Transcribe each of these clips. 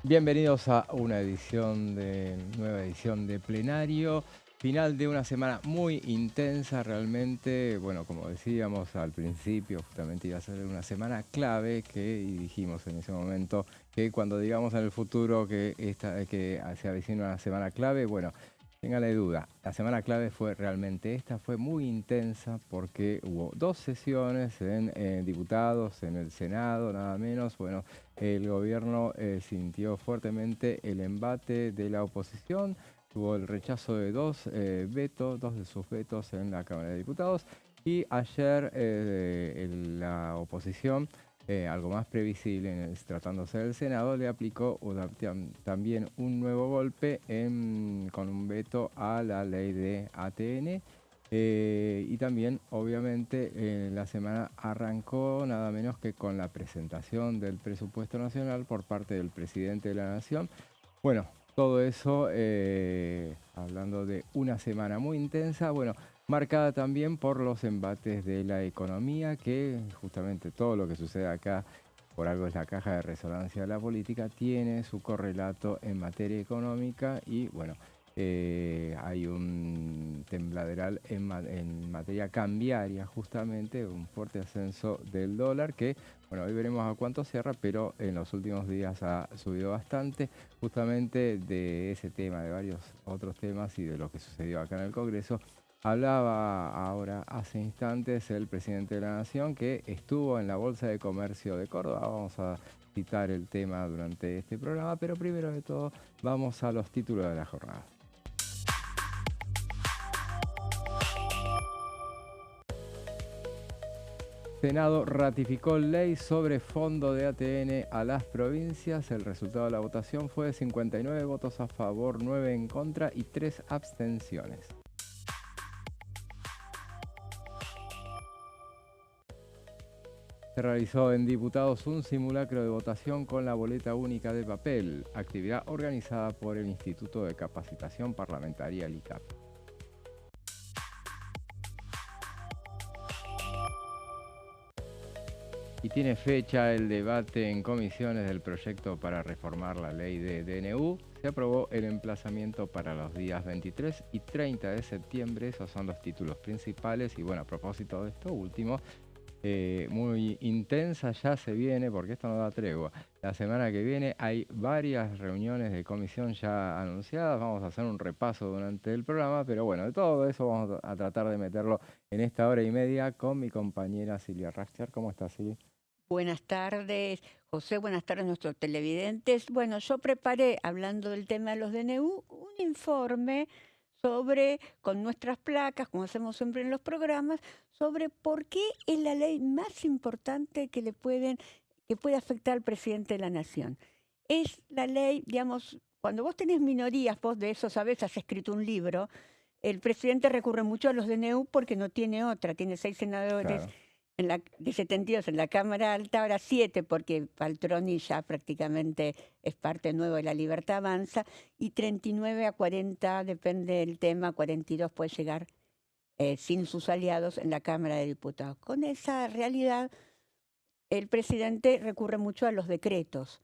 Bienvenidos a una nueva edición de Plenario. Final de una semana muy intensa realmente. Bueno, como decíamos al principio, justamente iba a ser una semana clave y dijimos en ese momento que cuando digamos en el futuro que se avecina una semana clave, bueno, téngale duda. La semana clave fue realmente esta, fue muy intensa porque hubo dos sesiones en diputados, en el Senado, nada menos. Bueno, el gobierno sintió fuertemente el embate de la oposición, tuvo el rechazo de dos de sus vetos en la Cámara de Diputados y ayer la oposición, algo más previsible tratándose del Senado, le aplicó también un nuevo golpe con un veto a la ley de ATN. Y también, obviamente, la semana arrancó nada menos que con la presentación del presupuesto nacional por parte del presidente de la Nación. Bueno, todo eso hablando de una semana muy intensa, bueno, marcada también por los embates de la economía, que justamente todo lo que sucede acá, por algo es la caja de resonancia de la política, tiene su correlato en materia económica y bueno, hay un tembladeral en materia cambiaria, justamente un fuerte ascenso del dólar que, bueno, hoy veremos a cuánto cierra, pero en los últimos días ha subido bastante, justamente de ese tema, de varios otros temas y de lo que sucedió acá en el Congreso. Hablaba ahora, hace instantes, el presidente de la Nación que estuvo en la Bolsa de Comercio de Córdoba. Vamos a citar el tema durante este programa, pero primero de todo vamos a los títulos de la jornada. Senado ratificó ley sobre fondo de ATN a las provincias. El resultado de la votación fue de 59 votos a favor, 9 en contra y 3 abstenciones. Se realizó en Diputados un simulacro de votación con la boleta única de papel, actividad organizada por el Instituto de Capacitación Parlamentaria, el ICAP. Y tiene fecha el debate en comisiones del proyecto para reformar la ley de DNU. Se aprobó el emplazamiento para los días 23 y 30 de septiembre. Esos son los títulos principales. Y bueno, a propósito de esto último, muy intensa ya se viene, porque esto no da tregua. La semana que viene hay varias reuniones de comisión ya anunciadas. Vamos a hacer un repaso durante el programa, pero bueno, de todo eso vamos a tratar de meterlo en esta hora y media con mi compañera Silvia Rachter. ¿Cómo estás, Silvia? Buenas tardes, José, buenas tardes a nuestros televidentes. Bueno, yo preparé, hablando del tema de los DNU, un informe sobre, con nuestras placas, como hacemos siempre en los programas, sobre por qué es la ley más importante que puede afectar al presidente de la nación. Es la ley, digamos, cuando vos tenés minorías, vos de eso sabés, has escrito un libro, el presidente recurre mucho a los DNU porque no tiene otra, tiene 6 senadores Claro. de 72 en la Cámara Alta, ahora 7 porque Paltroni ya prácticamente es parte nueva de la Libertad Avanza, y 39 a 40, depende del tema, 42 puede llegar sin sus aliados en la Cámara de Diputados. Con esa realidad, el presidente recurre mucho a los decretos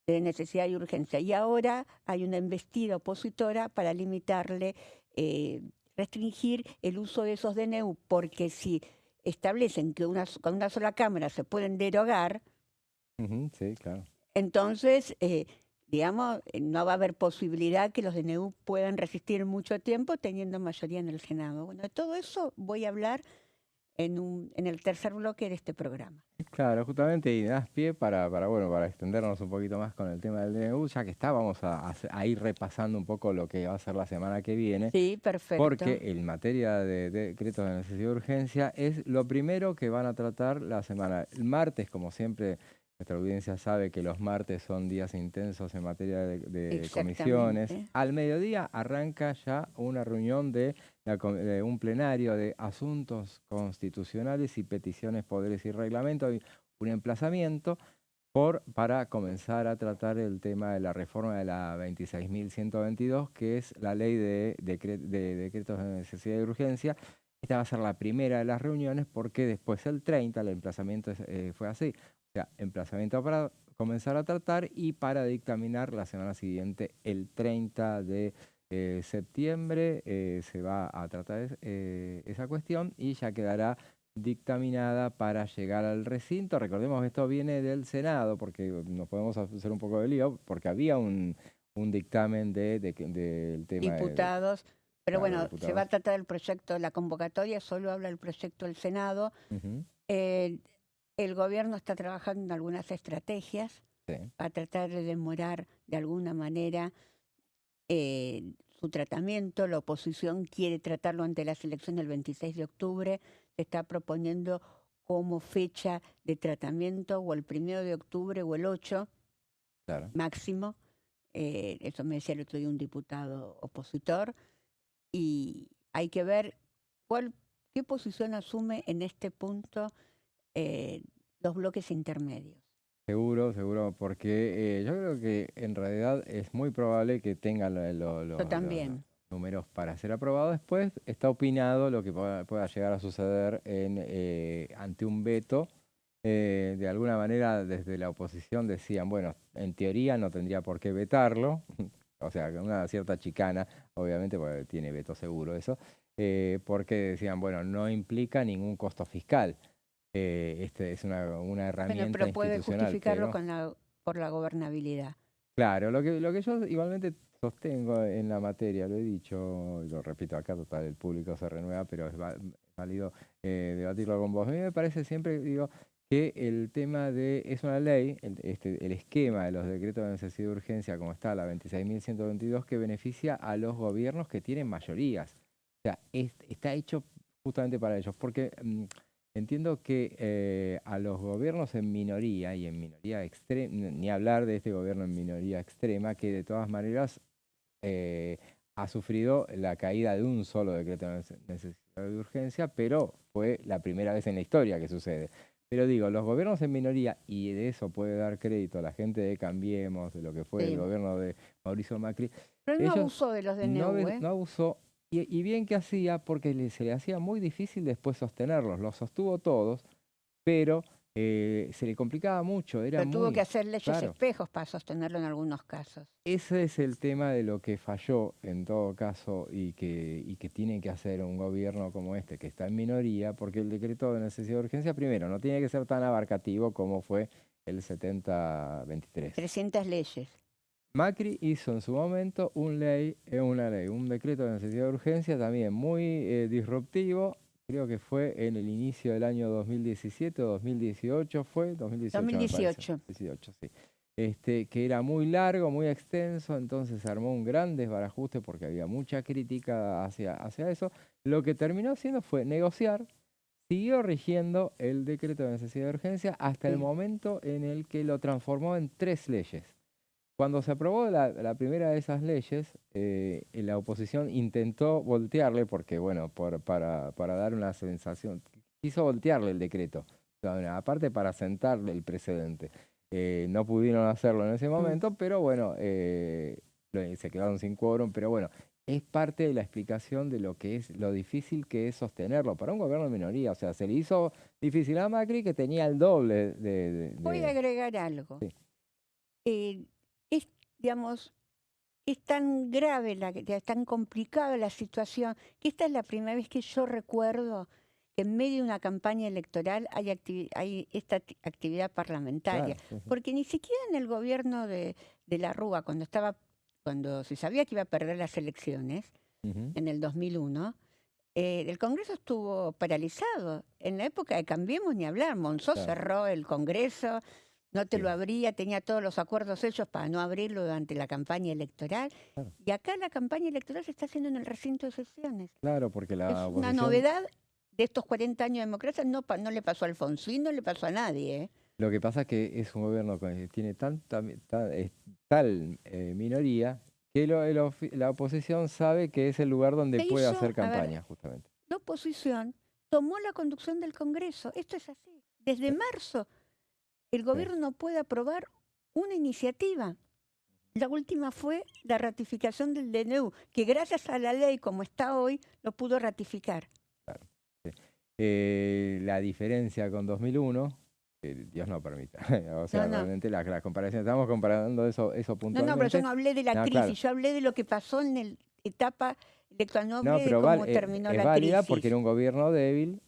de necesidad y urgencia. Y ahora hay una embestida opositora para limitarle, eh, restringir el uso de esos DNU, porque si establecen que con una sola cámara se pueden derogar, Ujú, sí, claro. entonces, digamos, no va a haber posibilidad que los DNU puedan resistir mucho tiempo teniendo mayoría en el Senado. Bueno, de todo eso voy a hablar en el tercer bloque de este programa. Claro, justamente y das pie bueno, para extendernos un poquito más con el tema del DNU, ya que está, vamos a ir repasando un poco lo que va a ser la semana que viene, Sí, porque perfecto. en materia de decretos de necesidad de urgencia es lo primero que van a tratar la semana. El martes, como siempre, nuestra audiencia sabe que los martes son días intensos en materia de comisiones. Exactamente. Al mediodía arranca ya una reunión de un plenario de asuntos constitucionales y peticiones, poderes y reglamentos, hay un emplazamiento para comenzar a tratar el tema de la reforma de la 26.122, que es la ley de decretos de necesidad y urgencia, esta va a ser la primera de las reuniones porque después el 30, el emplazamiento fue así. O sea, emplazamiento para comenzar a tratar y para dictaminar la semana siguiente, el 30 de septiembre, se va a tratar esa cuestión y ya quedará dictaminada para llegar al recinto. Recordemos que esto viene del Senado, porque nos podemos hacer un poco de lío, porque había un dictamen del tema Diputados. Pero claro, bueno, se va a diputados. tratar el proyecto, la convocatoria solo habla del proyecto del Senado. Ujú, Eh, el gobierno está trabajando en algunas estrategias sí, para tratar de demorar de alguna manera su tratamiento. La oposición quiere tratarlo ante las elecciones del 26 de octubre. Se está proponiendo como fecha de tratamiento o el 1 de octubre o el 8 claro. máximo. Eso me decía el otro día un diputado opositor. Y hay que ver qué posición asume en este punto los bloques intermedios. Seguro, seguro, porque yo creo que en realidad es muy probable que tengan Yo los también. números para ser aprobado. Después está opinado lo que pueda llegar a suceder ante un veto. De alguna manera, desde la oposición decían, bueno, en teoría no tendría por qué vetarlo, o sea, con una cierta chicana, obviamente, porque tiene veto seguro eso, porque decían, bueno, no implica ningún costo fiscal. Este es una Bueno, herramienta pero puede institucional, justificarlo pero por la gobernabilidad. claro, lo que yo igualmente sostengo en la materia, lo he dicho, y lo repito acá, total, el público se renueva, pero es válido debatirlo con vos. A mí me parece siempre, digo, que el tema es una ley, el esquema de los decretos de necesidad de urgencia, como está la 26.122, que beneficia a los gobiernos que tienen mayorías. O sea, está hecho justamente para ellos, porque entiendo que a los gobiernos en minoría y en minoría extrema, ni hablar de este gobierno en minoría extrema, que de todas maneras ha sufrido la caída de un solo decreto de necesidad de urgencia, pero fue la primera vez en la historia que sucede. Pero digo, los gobiernos en minoría, y de eso puede dar crédito a la gente de Cambiemos, de lo que fue el Sí. gobierno de Mauricio Macri, Pero él no ellos abusó de los DNU, ¿eh? no abusó, y bien que hacía, porque se le hacía muy difícil después sostenerlos. Los sostuvo todos, pero se le complicaba mucho, era Pero tuvo que muy hacer leyes claro. espejos para sostenerlo en algunos casos. Ese es el tema de lo que falló en todo caso y que tiene que hacer un gobierno como este, que está en minoría, porque el decreto de necesidad de urgencia, primero, no tiene que ser tan abarcativo como fue el 70-23. 300 leyes. Macri hizo en su momento un decreto de necesidad de urgencia también muy disruptivo. Creo que fue en el inicio del año 2017 o 2018, fue 2018 me parece, 2018. 18, sí. Que era muy largo, muy extenso, entonces se armó un gran desbarajuste porque había mucha crítica hacia eso. Lo que terminó haciendo fue negociar, siguió rigiendo el decreto de necesidad de urgencia hasta el Sí. momento en el que lo transformó en 3 leyes. Cuando se aprobó la primera de esas leyes, la oposición intentó voltearle, porque bueno, para dar una sensación, quiso voltearle el decreto, o sea, aparte para sentarle el precedente. No pudieron hacerlo en ese Mm. momento, pero bueno, se quedaron sin quórum, pero bueno, es parte de la explicación de lo que es, lo difícil que es sostenerlo para un gobierno de minoría. O sea, se le hizo difícil a Macri, que tenía el doble Voy a agregar algo. sí, Eh, es, digamos, es tan grave, tan complicada la situación, que esta es la primera vez que yo recuerdo que en medio de una campaña electoral hay esta actividad parlamentaria. claro, sí, sí. Porque ni siquiera en el gobierno de la Rúa, cuando se sabía que iba a perder las elecciones, Ujú, en el 2001, el Congreso estuvo paralizado. En la época de Cambiemos ni hablar, Monzó claro, cerró el Congreso, no te sí, lo abría, tenía todos los acuerdos hechos para no abrirlo durante la campaña electoral. claro. Y acá la campaña electoral se está haciendo en el recinto de sesiones. Claro, porque la Es una oposición, novedad de estos 40 años de democracia, no le pasó a Alfonsín, no le pasó a nadie, ¿eh? lo que pasa es que es un gobierno que tiene tal minoría que la oposición sabe que es el lugar donde Se puede hizo, hacer a ver, campaña, justamente. la oposición tomó la conducción del Congreso. Esto es así. Desde marzo el Sí, gobierno no puede aprobar una iniciativa. La última fue la ratificación del DNU, que gracias a la ley como está hoy lo pudo ratificar. claro. La diferencia con 2001, que Dios no permita, o sea, No, no. realmente la comparación, estamos comparando eso No, pero yo puntualmente. no hablé de la No, claro, crisis, yo hablé de lo que pasó en la etapa electoral, no no, hablé de pero cómo terminó es la válida porque era crisis. un gobierno débil,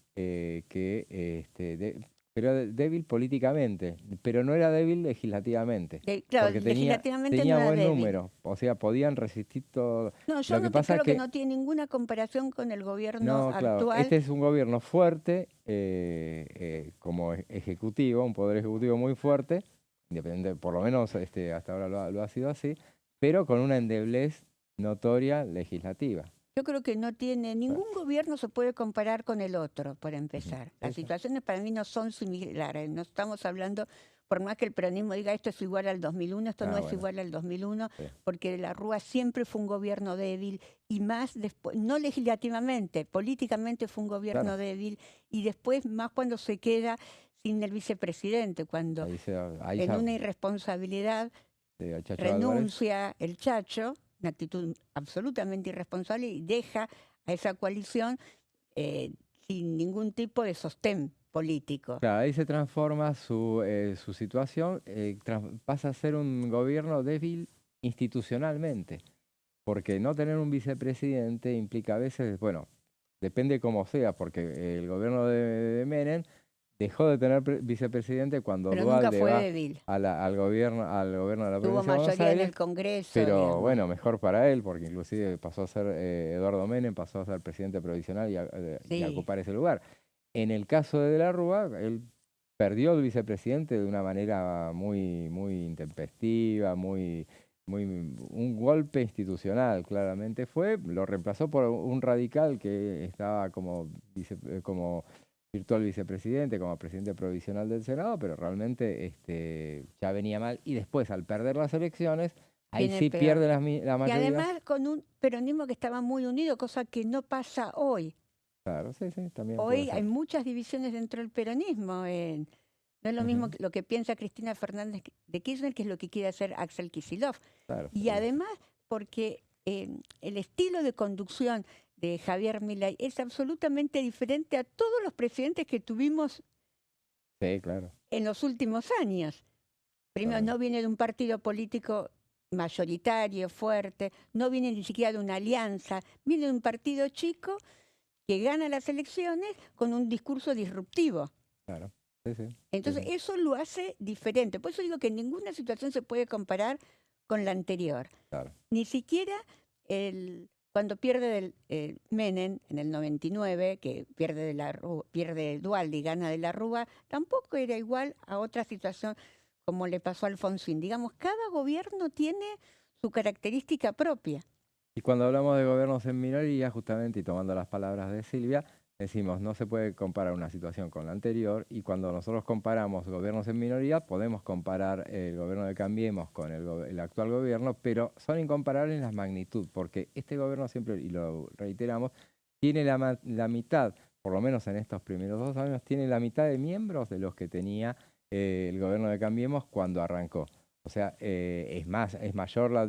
pero débil políticamente, pero no era débil legislativamente, Claro, porque legislativamente no tenía era buen débil. número, o sea, podían resistir todo. No, yo Lo que no pasa es creo que que no tiene ninguna comparación con el gobierno no, claro, actual. este es un gobierno fuerte, como ejecutivo, un poder ejecutivo muy fuerte, independiente, por lo menos hasta ahora lo ha sido así, pero con una endeblez notoria legislativa. Yo creo que no tiene, Claro. ningún gobierno se puede comparar con el otro, por Ujú. empezar. Las Sí, sí, situaciones para mí no son similares. No estamos hablando, por más que el peronismo diga esto es igual al 2001, esto no es bueno, igual al 2001, sí, porque la Rúa siempre fue un gobierno débil y más después, no legislativamente, políticamente fue un claro, gobierno débil y después más cuando se queda sin el vicepresidente, cuando ahí en ya, una irresponsabilidad el Chacho Álvarez, renuncia el Chacho, una actitud absolutamente irresponsable, y deja a esa coalición eh, sin ningún tipo de sostén político. claro, ahí se transforma su situación, pasa a ser un gobierno débil institucionalmente. Porque no tener un vicepresidente implica a veces, bueno, depende cómo sea, porque el gobierno de Menem dejó de tener vicepresidente cuando Pero nunca Duhalde fue va débil. al gobierno de la Tuvo provincia de Buenos mayoría en Aires, el Congreso, pero digamos. bueno, mejor para él, porque inclusive pasó a ser Eduardo Menem, pasó a ser presidente provisional y a Sí. ocupar ese lugar. En el caso de la Rúa, él perdió el vicepresidente de una manera muy intempestiva, un golpe institucional, claramente fue. Lo reemplazó por un radical que estaba como virtual vicepresidente, como presidente provisional del Senado, pero realmente ya venía mal. Y después, al perder las elecciones, ahí Viene sí peor. pierde la Y mayoría. además con un peronismo que estaba muy unido, cosa que no pasa hoy. Claro, sí, sí, también puede Hoy ser. hay muchas divisiones dentro del peronismo. No es lo mismo Ujú, lo que piensa Cristina Fernández de Kirchner, que es lo que quiere hacer Axel Kicillof. claro, Y seguro. además, porque el estilo de conducción de Javier Milei es absolutamente diferente a todos los presidentes que tuvimos Sí, claro, en los últimos años. Primero, totalmente. no viene de un partido político mayoritario, fuerte, no viene ni siquiera de una alianza, viene de un partido chico que gana las elecciones con un discurso disruptivo. Claro, sí, sí, sí, Entonces, sí, eso lo hace diferente. Por eso digo que ninguna situación se puede comparar con la anterior. claro. Ni siquiera cuando pierde Menem en el 99, que pierde Dualde y gana de la Rúa, tampoco era igual a otra situación como le pasó a Alfonsín. Digamos, cada gobierno tiene su característica propia. Y cuando hablamos de gobiernos en minoría, justamente, y tomando las palabras de Silvia, decimos, no se puede comparar una situación con la anterior, y cuando nosotros comparamos gobiernos en minoría, podemos comparar el gobierno de Cambiemos con el actual gobierno, pero son incomparables en la magnitud, porque este gobierno siempre, y lo reiteramos, tiene la mitad, por lo menos en estos primeros 2 años, tiene la mitad de miembros de los que tenía el gobierno de Cambiemos cuando arrancó. O sea, es mayor la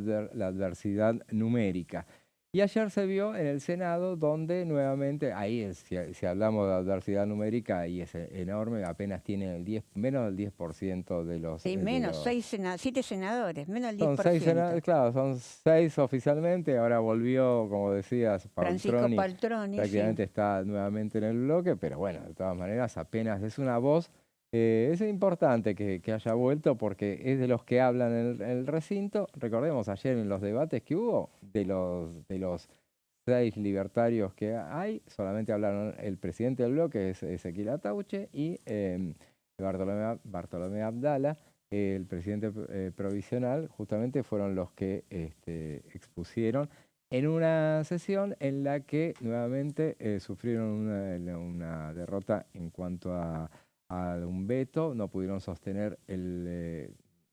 adversidad numérica. Y ayer se vio en el Senado donde nuevamente, si hablamos de adversidad numérica, ahí es enorme, apenas tiene menos del 10% de los... Sí, de menos, los 7 senadores, menos del son 6 10%. senadores, claro, son 6 oficialmente, ahora volvió, como decías, Francisco Paltroni, Paltroni, sí. prácticamente está nuevamente en el bloque, pero bueno, de todas maneras apenas es una voz. Es importante que haya vuelto porque es de los que hablan en el recinto. Recordemos ayer en los debates que hubo, de los 6 libertarios que hay, solamente hablaron el presidente del bloque, es Ezequiel Atauche, y Bartolomé Abdala, el presidente provisional, justamente fueron los que expusieron en una sesión en la que nuevamente sufrieron una derrota en cuanto a un veto, no pudieron sostener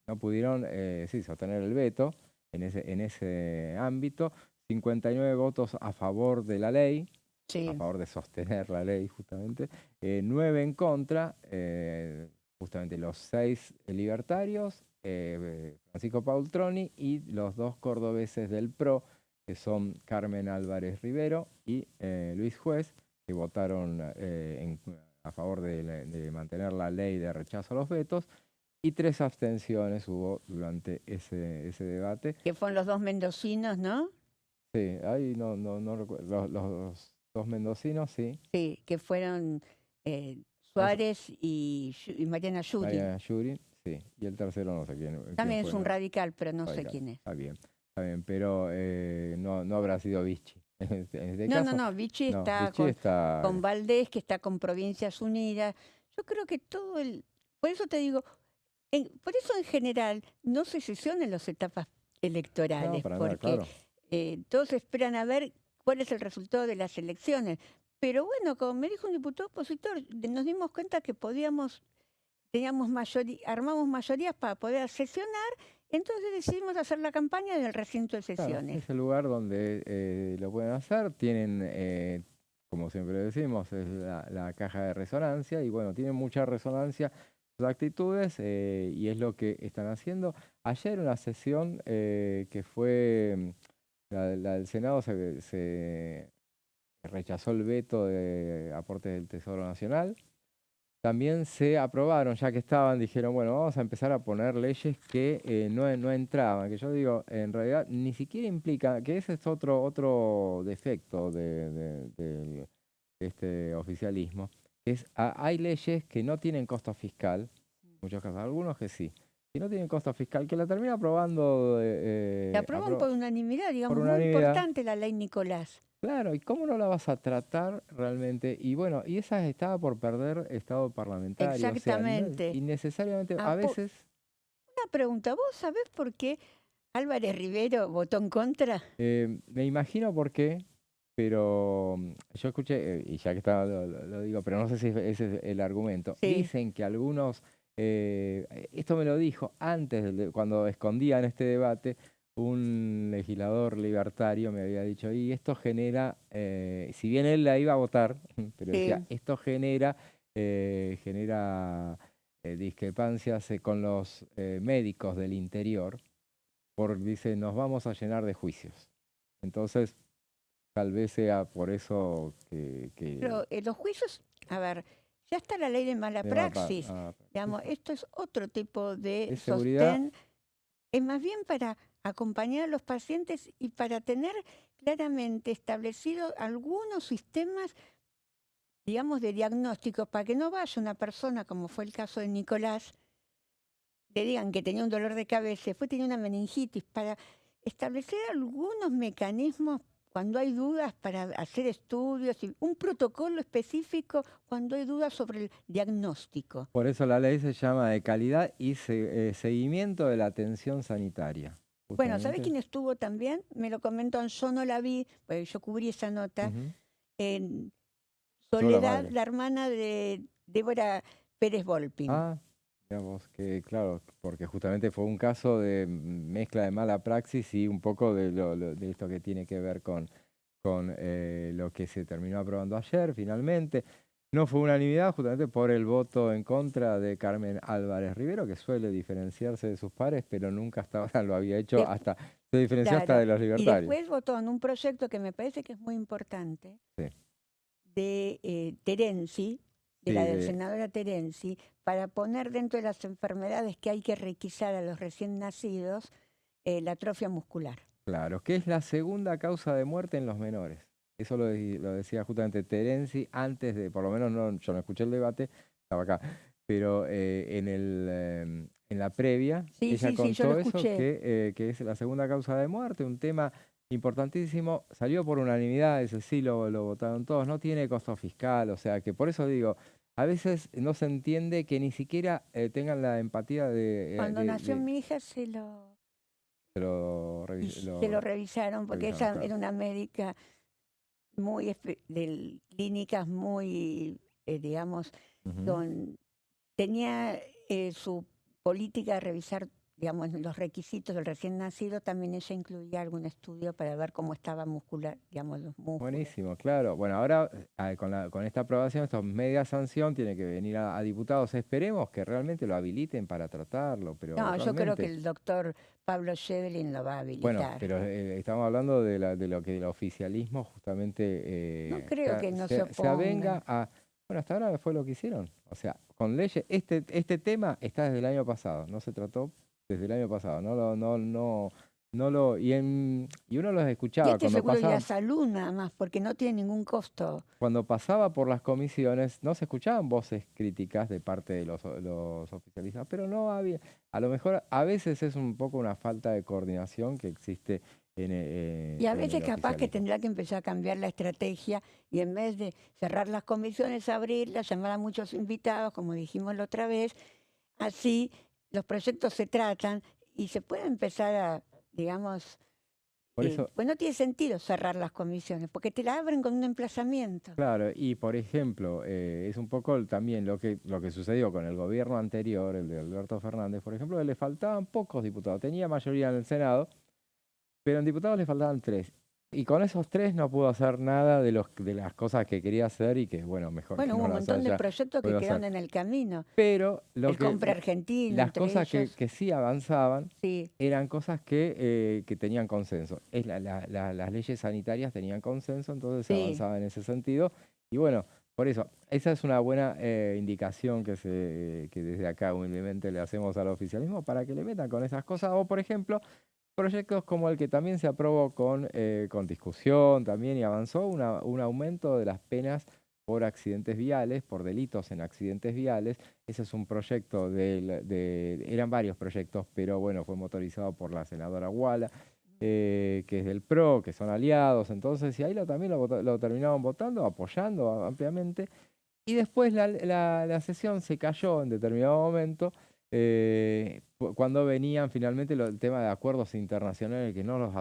no pudieron sí, sostener el veto en ese ámbito. 59 votos a favor de la ley, a Sí. favor de sostener la ley justamente, 9 en contra, justamente los 6 libertarios, Francisco Paultroni y los 2 cordobeses del PRO, que son Carmen Álvarez Rivero y Luis Juez, que votaron a favor de mantener la ley de rechazo a los vetos, y 3 abstenciones hubo durante ese debate. Que fueron los dos mendocinos, ¿no? Sí, ahí no recuerdo, los 2 mendocinos, sí. Sí, que fueron Suárez y Mariana Yuri. Mariana Yuri, sí, y el tercero no sé quién También es fue, un ¿no? radical, pero no sé Radical. quién es. Está bien, pero no habrá sido Vichy en este No, caso. no, Vichy No, está Vichy está... con Valdés, que está con Provincias Unidas. Yo creo que por eso te digo, por eso en general no se sesionan las etapas No, electorales, para nada, porque claro. todos esperan a ver cuál es el resultado de las elecciones. Pero bueno, como me dijo un diputado opositor, nos dimos cuenta que armamos mayorías para poder sesionar, entonces decidimos hacer la campaña en el recinto de Claro, sesiones. es el lugar donde lo pueden hacer. Tienen, como siempre decimos, es la caja de resonancia y bueno, tienen mucha resonancia sus actitudes y es lo que están haciendo. Ayer una sesión que fue la del Senado, se rechazó el veto de aportes del Tesoro Nacional. También se aprobaron, ya que estaban, dijeron, bueno, vamos a empezar a poner leyes que no entraban, que yo digo, en realidad ni siquiera implica, que ese es otro defecto de este oficialismo, que es, hay leyes que no tienen costo fiscal, en muchos casos, algunos que sí, que no tienen costo fiscal, que la termina aprobando La aprueban por unanimidad, por digamos, muy unanimidad. importante la ley Nicolás. Claro, ¿y cómo no la vas a tratar realmente? Y bueno, y esa estaba por perder estado parlamentario, o sea, Exactamente. innecesariamente, a Apo- veces, Una pregunta, ¿vos sabés por qué Álvarez Rivero votó en contra? me imagino por qué, pero yo escuché, y ya que está, lo digo, pero no sé si ese es el argumento. Sí. Dicen que algunos, esto me lo dijo antes, cuando escondían este debate, un legislador libertario me había dicho, y esto genera, si bien él la iba a votar, pero decía, Sí. esto genera discrepancias con los médicos del interior, dice, nos vamos a llenar de juicios. Entonces, tal vez sea por eso Pero los juicios, a ver, ya está la ley de mala de praxis. Digamos, esto es otro tipo de es seguridad. sostén. Es más bien para acompañar a los pacientes y para tener claramente establecidos algunos sistemas, digamos, de diagnóstico, para que no vaya una persona, como fue el caso de Nicolás, le digan que tenía un dolor de cabeza, después tenía una meningitis, para establecer algunos mecanismos cuando hay dudas para hacer estudios, y un protocolo específico cuando hay dudas sobre el diagnóstico. Por eso la ley se llama de calidad y seguimiento de la atención sanitaria. Bueno, ¿sabés Justamente. quién estuvo también? Me lo comentó, yo no la vi, porque yo cubrí esa nota. Ujú. En Estuvo la Soledad, madre. la hermana de Débora Pérez Volpin. Ah, digamos que claro, porque justamente fue un caso de mezcla de mala praxis y un poco de esto que tiene que ver con lo que se terminó aprobando ayer finalmente. No fue unanimidad justamente por el voto en contra de Carmen Álvarez Rivero, que suele diferenciarse de sus pares, pero nunca hasta ahora lo había hecho, De- se diferenció hasta claro, de los y libertarios. después votó en un proyecto que me parece que es muy importante, Sí, de Terenzi, sí, de la senadora Terenzi, para poner dentro de las enfermedades que hay que requisar a los recién nacidos, la atrofia muscular. claro, que es la segunda causa de muerte en los menores. Eso lo decía justamente Terenzi antes de, por lo menos yo no escuché el debate, estaba acá, pero en la previa Sí, ella sí, sí, yo lo contó eso, escuché. que es la segunda causa de muerte, un tema importantísimo, salió por unanimidad, ese sí lo votaron todos, no tiene costo fiscal, o sea que por eso digo, a veces no se entiende que ni siquiera tengan la empatía Cuando nació mi hija se lo revisaron, porque revisaron, ella claro. era una médica de clínicas muy, digamos, Ujú. tenía su política de revisar digamos, en los requisitos del recién nacido también ella incluía algún estudio para ver cómo estaba muscular, digamos, los músculos. Buenísimo, claro. Bueno, ahora con esta aprobación, esta media sanción tiene que venir a diputados. Esperemos que realmente lo habiliten para tratarlo, pero No, yo creo que realmente, el doctor Pablo Schädlin lo va a bueno, habilitar. pero estamos hablando de lo que el oficialismo justamente No creo que no se se oponga. avenga a... Bueno, hasta ahora fue lo que hicieron. O sea, con leyes, este tema está desde el año pasado, no se trató desde el año pasado, y uno los Y escuchaba este cuando seguro ya pasaban. es salud nada más, porque no tiene ningún costo. Cuando pasaba por las comisiones, no se escuchaban voces críticas de parte de los oficialistas, pero no había, a lo mejor a veces es un poco una falta de coordinación que existe Y a en veces el capaz que oficialismo. tendrá que empezar a cambiar la estrategia y en vez de cerrar las comisiones, abrirlas, llamar a muchos invitados, como dijimos la otra vez, así los proyectos se tratan y se puede empezar a, digamos, Por eso, pues no tiene sentido cerrar las comisiones, porque te la abren con un emplazamiento. claro, y por ejemplo, es un poco también lo que sucedió con el gobierno anterior, el de Alberto Fernández, por ejemplo, que le faltaban pocos diputados, tenía mayoría en el Senado, pero en diputados le faltaban 3. Y con esos 3 no pudo hacer nada de las cosas que quería hacer y que, bueno, mejor que Bueno, hubo no un las montón de haya proyectos que podido quedaron hacer. en el camino. Pero El compra argentino, las entre cosas ellos. que sí avanzaban Sí, eran cosas que tenían consenso. Las leyes sanitarias tenían consenso, entonces se sí. avanzaba en ese sentido. Y bueno, por eso, esa es una buena indicación que desde acá humildemente le hacemos al oficialismo para que le metan con esas cosas. O, por ejemplo, proyectos como el que también se aprobó con discusión también y avanzó, un aumento de las penas por accidentes viales, por delitos en accidentes viales. Ese es un proyecto eran varios proyectos, pero bueno, fue motorizado por la senadora Guala, que es del PRO, que son aliados, entonces, y ahí también lo terminaron votando, apoyando ampliamente. Y después la sesión se cayó en determinado momento cuando venían finalmente el tema de acuerdos internacionales que no los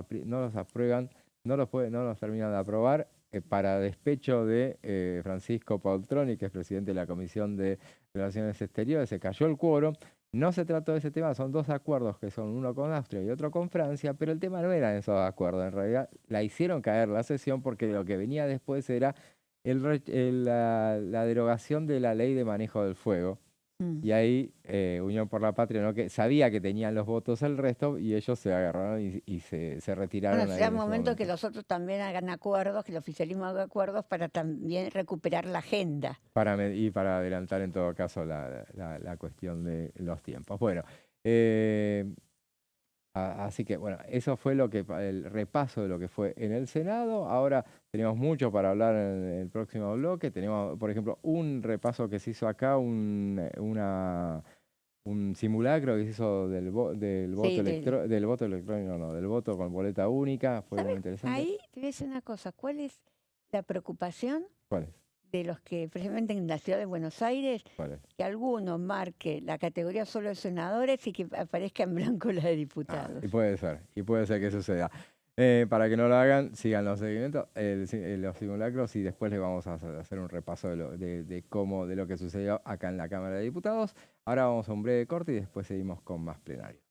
aprueban, no los terminan de aprobar, para despecho de Francisco Poltroni, que es presidente de la Comisión de Relaciones Exteriores. Se cayó el quórum. No se trató de ese tema, son 2 acuerdos que son uno con Austria y otro con Francia, pero el tema no eran esos acuerdos. En realidad la hicieron caer la sesión porque lo que venía después era la derogación de la ley de manejo del fuego. Mm. Y ahí Unión por la Patria, ¿no? Que sabía que tenían los votos el resto y ellos se agarraron y se retiraron Bueno, ahí será en ese momento que momento. los otros también hagan acuerdos, que el oficialismo haga acuerdos para también recuperar la agenda. Y para adelantar en todo caso la cuestión de los tiempos. Bueno, eh, así que bueno, eso fue el repaso de lo que fue en el Senado. Ahora tenemos mucho para hablar en el próximo bloque. Tenemos, por ejemplo, un repaso que se hizo acá, un simulacro que se hizo del voto Sí, del voto electrónico, no, del voto con boleta única. Fue muy ¿sabes? interesante. Ahí te voy a decir una cosa, ¿cuál es la preocupación ¿Cuál es? de los que, precisamente en la ciudad de Buenos Aires, ¿Cuál es? que alguno marque la categoría solo de senadores y que aparezca en blanco la de diputados? Y puede ser que suceda. Para que no lo hagan, sigan los seguimientos, los simulacros, y después les vamos a hacer un repaso de lo que sucedió acá en la Cámara de Diputados. Ahora vamos a un breve corte y después seguimos con más plenario.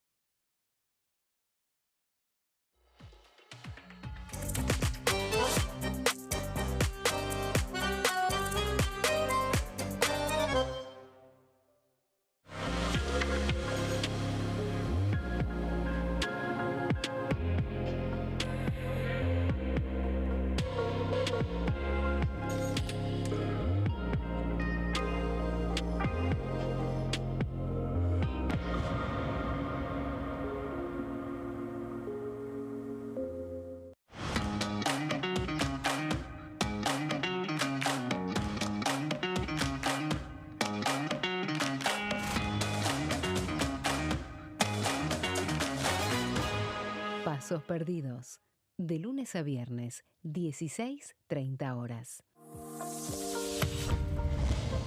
Pasos Perdidos, de lunes a viernes, 16:30 horas.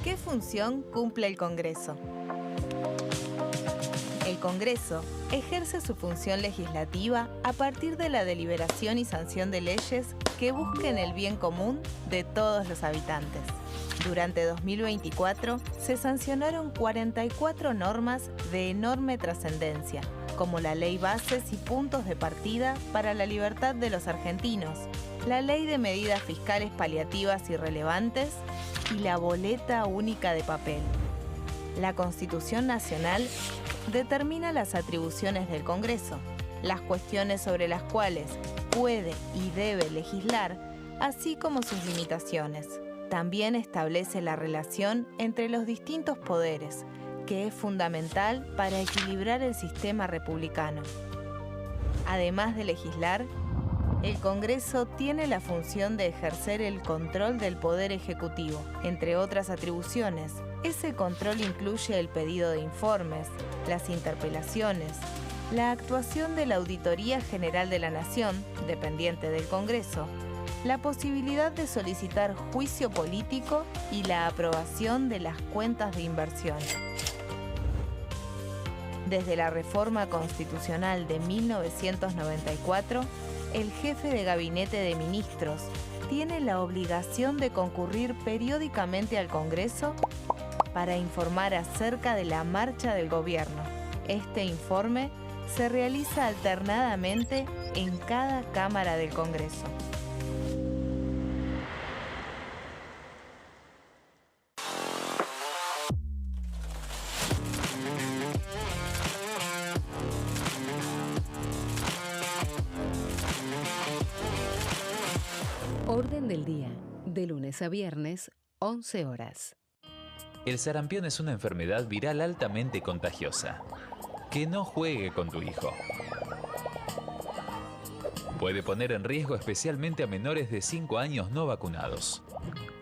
¿Qué función cumple el Congreso? El Congreso ejerce su función legislativa a partir de la deliberación y sanción de leyes que busquen el bien común de todos los habitantes. Durante 2024 se sancionaron 44 normas de enorme trascendencia, como la Ley Bases y Puntos de Partida para la Libertad de los Argentinos, la Ley de Medidas Fiscales Paliativas y Relevantes y la Boleta Única de Papel. La Constitución Nacional determina las atribuciones del Congreso, las cuestiones sobre las cuales puede y debe legislar, así como sus limitaciones. También establece la relación entre los distintos poderes, que es fundamental para equilibrar el sistema republicano. Además de legislar, el Congreso tiene la función de ejercer el control del Poder Ejecutivo. Entre otras atribuciones, ese control incluye el pedido de informes, las interpelaciones, la actuación de la Auditoría General de la Nación, dependiente del Congreso, la posibilidad de solicitar juicio político y la aprobación de las cuentas de inversión. Desde la reforma constitucional de 1994, el jefe de gabinete de ministros tiene la obligación de concurrir periódicamente al Congreso para informar acerca de la marcha del gobierno. Este informe se realiza alternadamente en cada Cámara del Congreso. Orden del día, de lunes a viernes, 11 horas. El sarampión es una enfermedad viral altamente contagiosa. Que no juegue con tu hijo. Puede poner en riesgo especialmente a menores de 5 años no vacunados.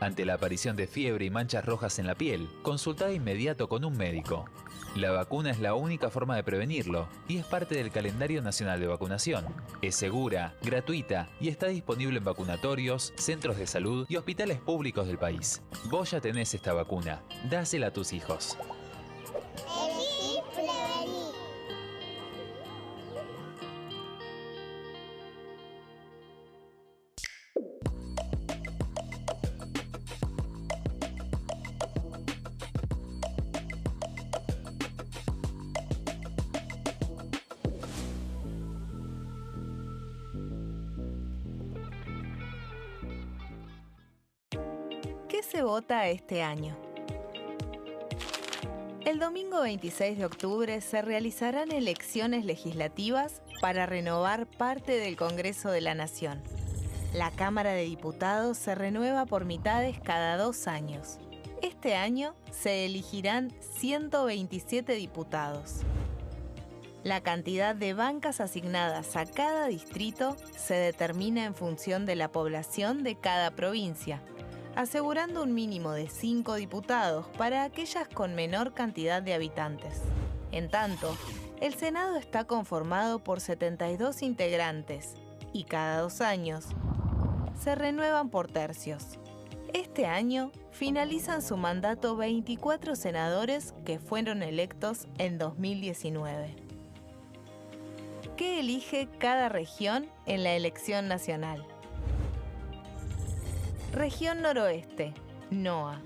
Ante la aparición de fiebre y manchas rojas en la piel, consulta de inmediato con un médico. La vacuna es la única forma de prevenirlo y es parte del calendario nacional de vacunación. Es segura, gratuita y está disponible en vacunatorios, centros de salud y hospitales públicos del país. Vos ya tenés esta vacuna. Dásela a tus hijos. Elegí prevenir. ¿Qué se vota este año? El domingo 26 de octubre se realizarán elecciones legislativas para renovar parte del Congreso de la Nación. La Cámara de Diputados se renueva por mitades cada 2 años. Este año se elegirán 127 diputados. La cantidad de bancas asignadas a cada distrito se determina en función de la población de cada provincia, asegurando un mínimo de 5 diputados para aquellas con menor cantidad de habitantes. En tanto, el Senado está conformado por 72 integrantes y cada 2 años se renuevan por tercios. Este año finalizan su mandato 24 senadores que fueron electos en 2019. ¿Qué elige cada región en la elección nacional? Región Noroeste, NOA.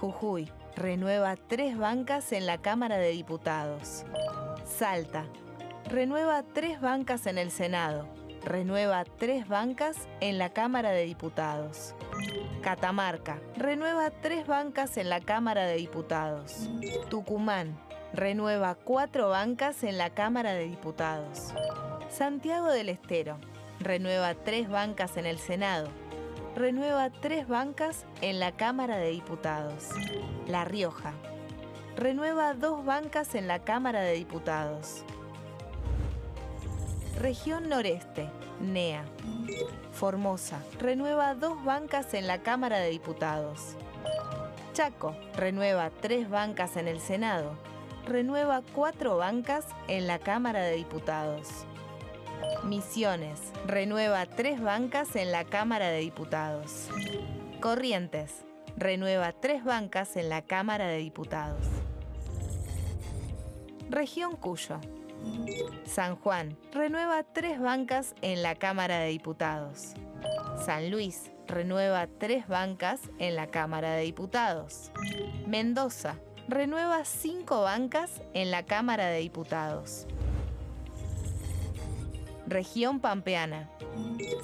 Jujuy, renueva 3 bancas en la Cámara de Diputados. Salta, renueva 3 bancas en el Senado. Renueva 3 bancas en la Cámara de Diputados. Catamarca, renueva 3 bancas en la Cámara de Diputados. Tucumán, renueva 4 bancas en la Cámara de Diputados. Santiago del Estero, renueva 3 bancas en el Senado. Renueva 3 bancas en la Cámara de Diputados. La Rioja, renueva 2 bancas en la Cámara de Diputados. Región Noreste, NEA. Formosa, renueva 2 bancas en la Cámara de Diputados. Chaco, renueva 3 bancas en el Senado. Renueva 4 bancas en la Cámara de Diputados. Misiones, renueva 3 bancas en la Cámara de Diputados. Corrientes, renueva 3 bancas en la Cámara de Diputados. Región Cuyo. San Juan, renueva 3 bancas en la Cámara de Diputados. San Luis, renueva 3 bancas en la Cámara de Diputados. Mendoza, renueva 5 bancas en la Cámara de Diputados. Región Pampeana.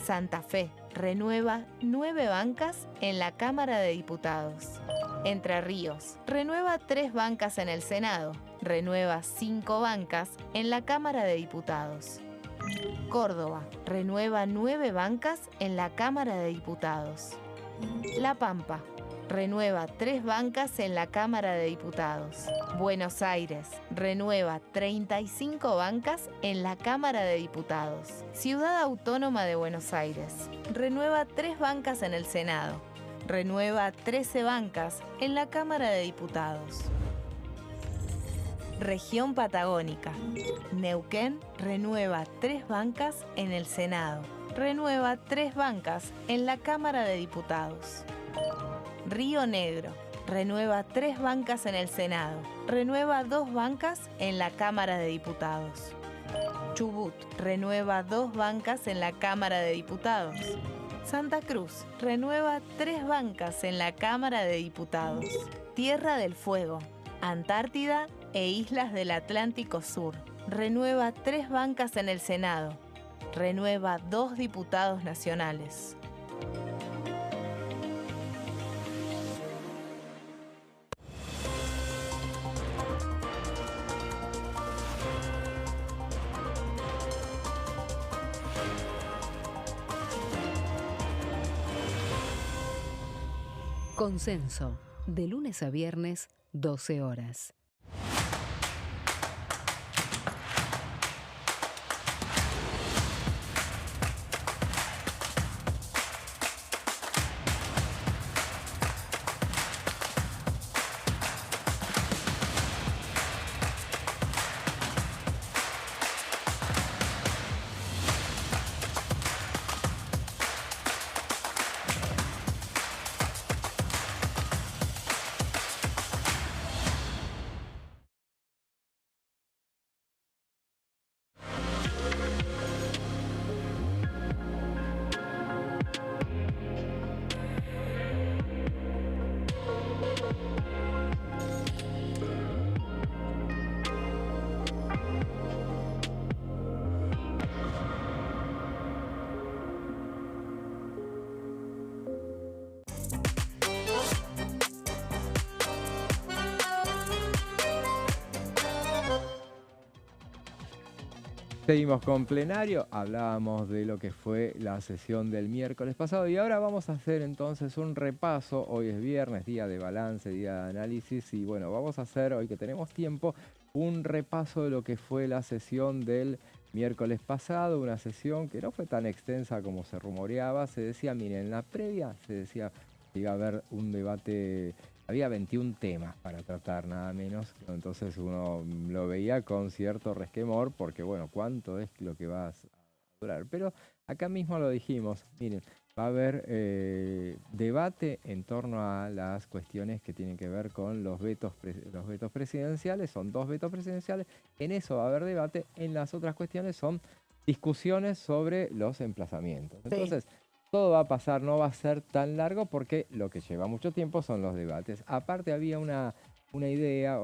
Santa Fe renueva 9 bancas en la Cámara de Diputados. Entre Ríos renueva 3 bancas en el Senado. Renueva 5 bancas en la Cámara de Diputados. Córdoba renueva 9 bancas en la Cámara de Diputados. La Pampa renueva 3 bancas en la Cámara de Diputados. Buenos Aires renueva 35 bancas en la Cámara de Diputados. Ciudad Autónoma de Buenos Aires renueva 3 bancas en el Senado. Renueva 13 bancas en la Cámara de Diputados. Región Patagónica. Neuquén renueva 3 bancas en el Senado. Renueva 3 bancas en la Cámara de Diputados. Río Negro renueva 3 bancas en el Senado. Renueva 2 bancas en la Cámara de Diputados. Chubut renueva 2 bancas en la Cámara de Diputados. Santa Cruz renueva 3 bancas en la Cámara de Diputados. Tierra del Fuego, Antártida e Islas del Atlántico Sur renueva 3 bancas en el Senado. Renueva 2 diputados nacionales. Consenso, de lunes a viernes, 12 horas. Seguimos con plenario, hablábamos de lo que fue la sesión del miércoles pasado y ahora vamos a hacer entonces un repaso. Hoy es viernes, día de balance, día de análisis y bueno, vamos a hacer, hoy que tenemos tiempo, un repaso de lo que fue la sesión del miércoles pasado, una sesión que no fue tan extensa como se rumoreaba. Se decía, miren, en la previa se decía que iba a haber un debate. Había 21 temas para tratar, nada menos. Entonces uno lo veía con cierto resquemor porque, bueno, ¿cuánto es lo que va a durar? Pero acá mismo lo dijimos, miren, va a haber debate en torno a las cuestiones que tienen que ver con los vetos presidenciales. Son 2 vetos presidenciales. En eso va a haber debate. En las otras cuestiones son discusiones sobre los emplazamientos. Entonces, todo va a pasar, no va a ser tan largo porque lo que lleva mucho tiempo son los debates. Aparte había una idea,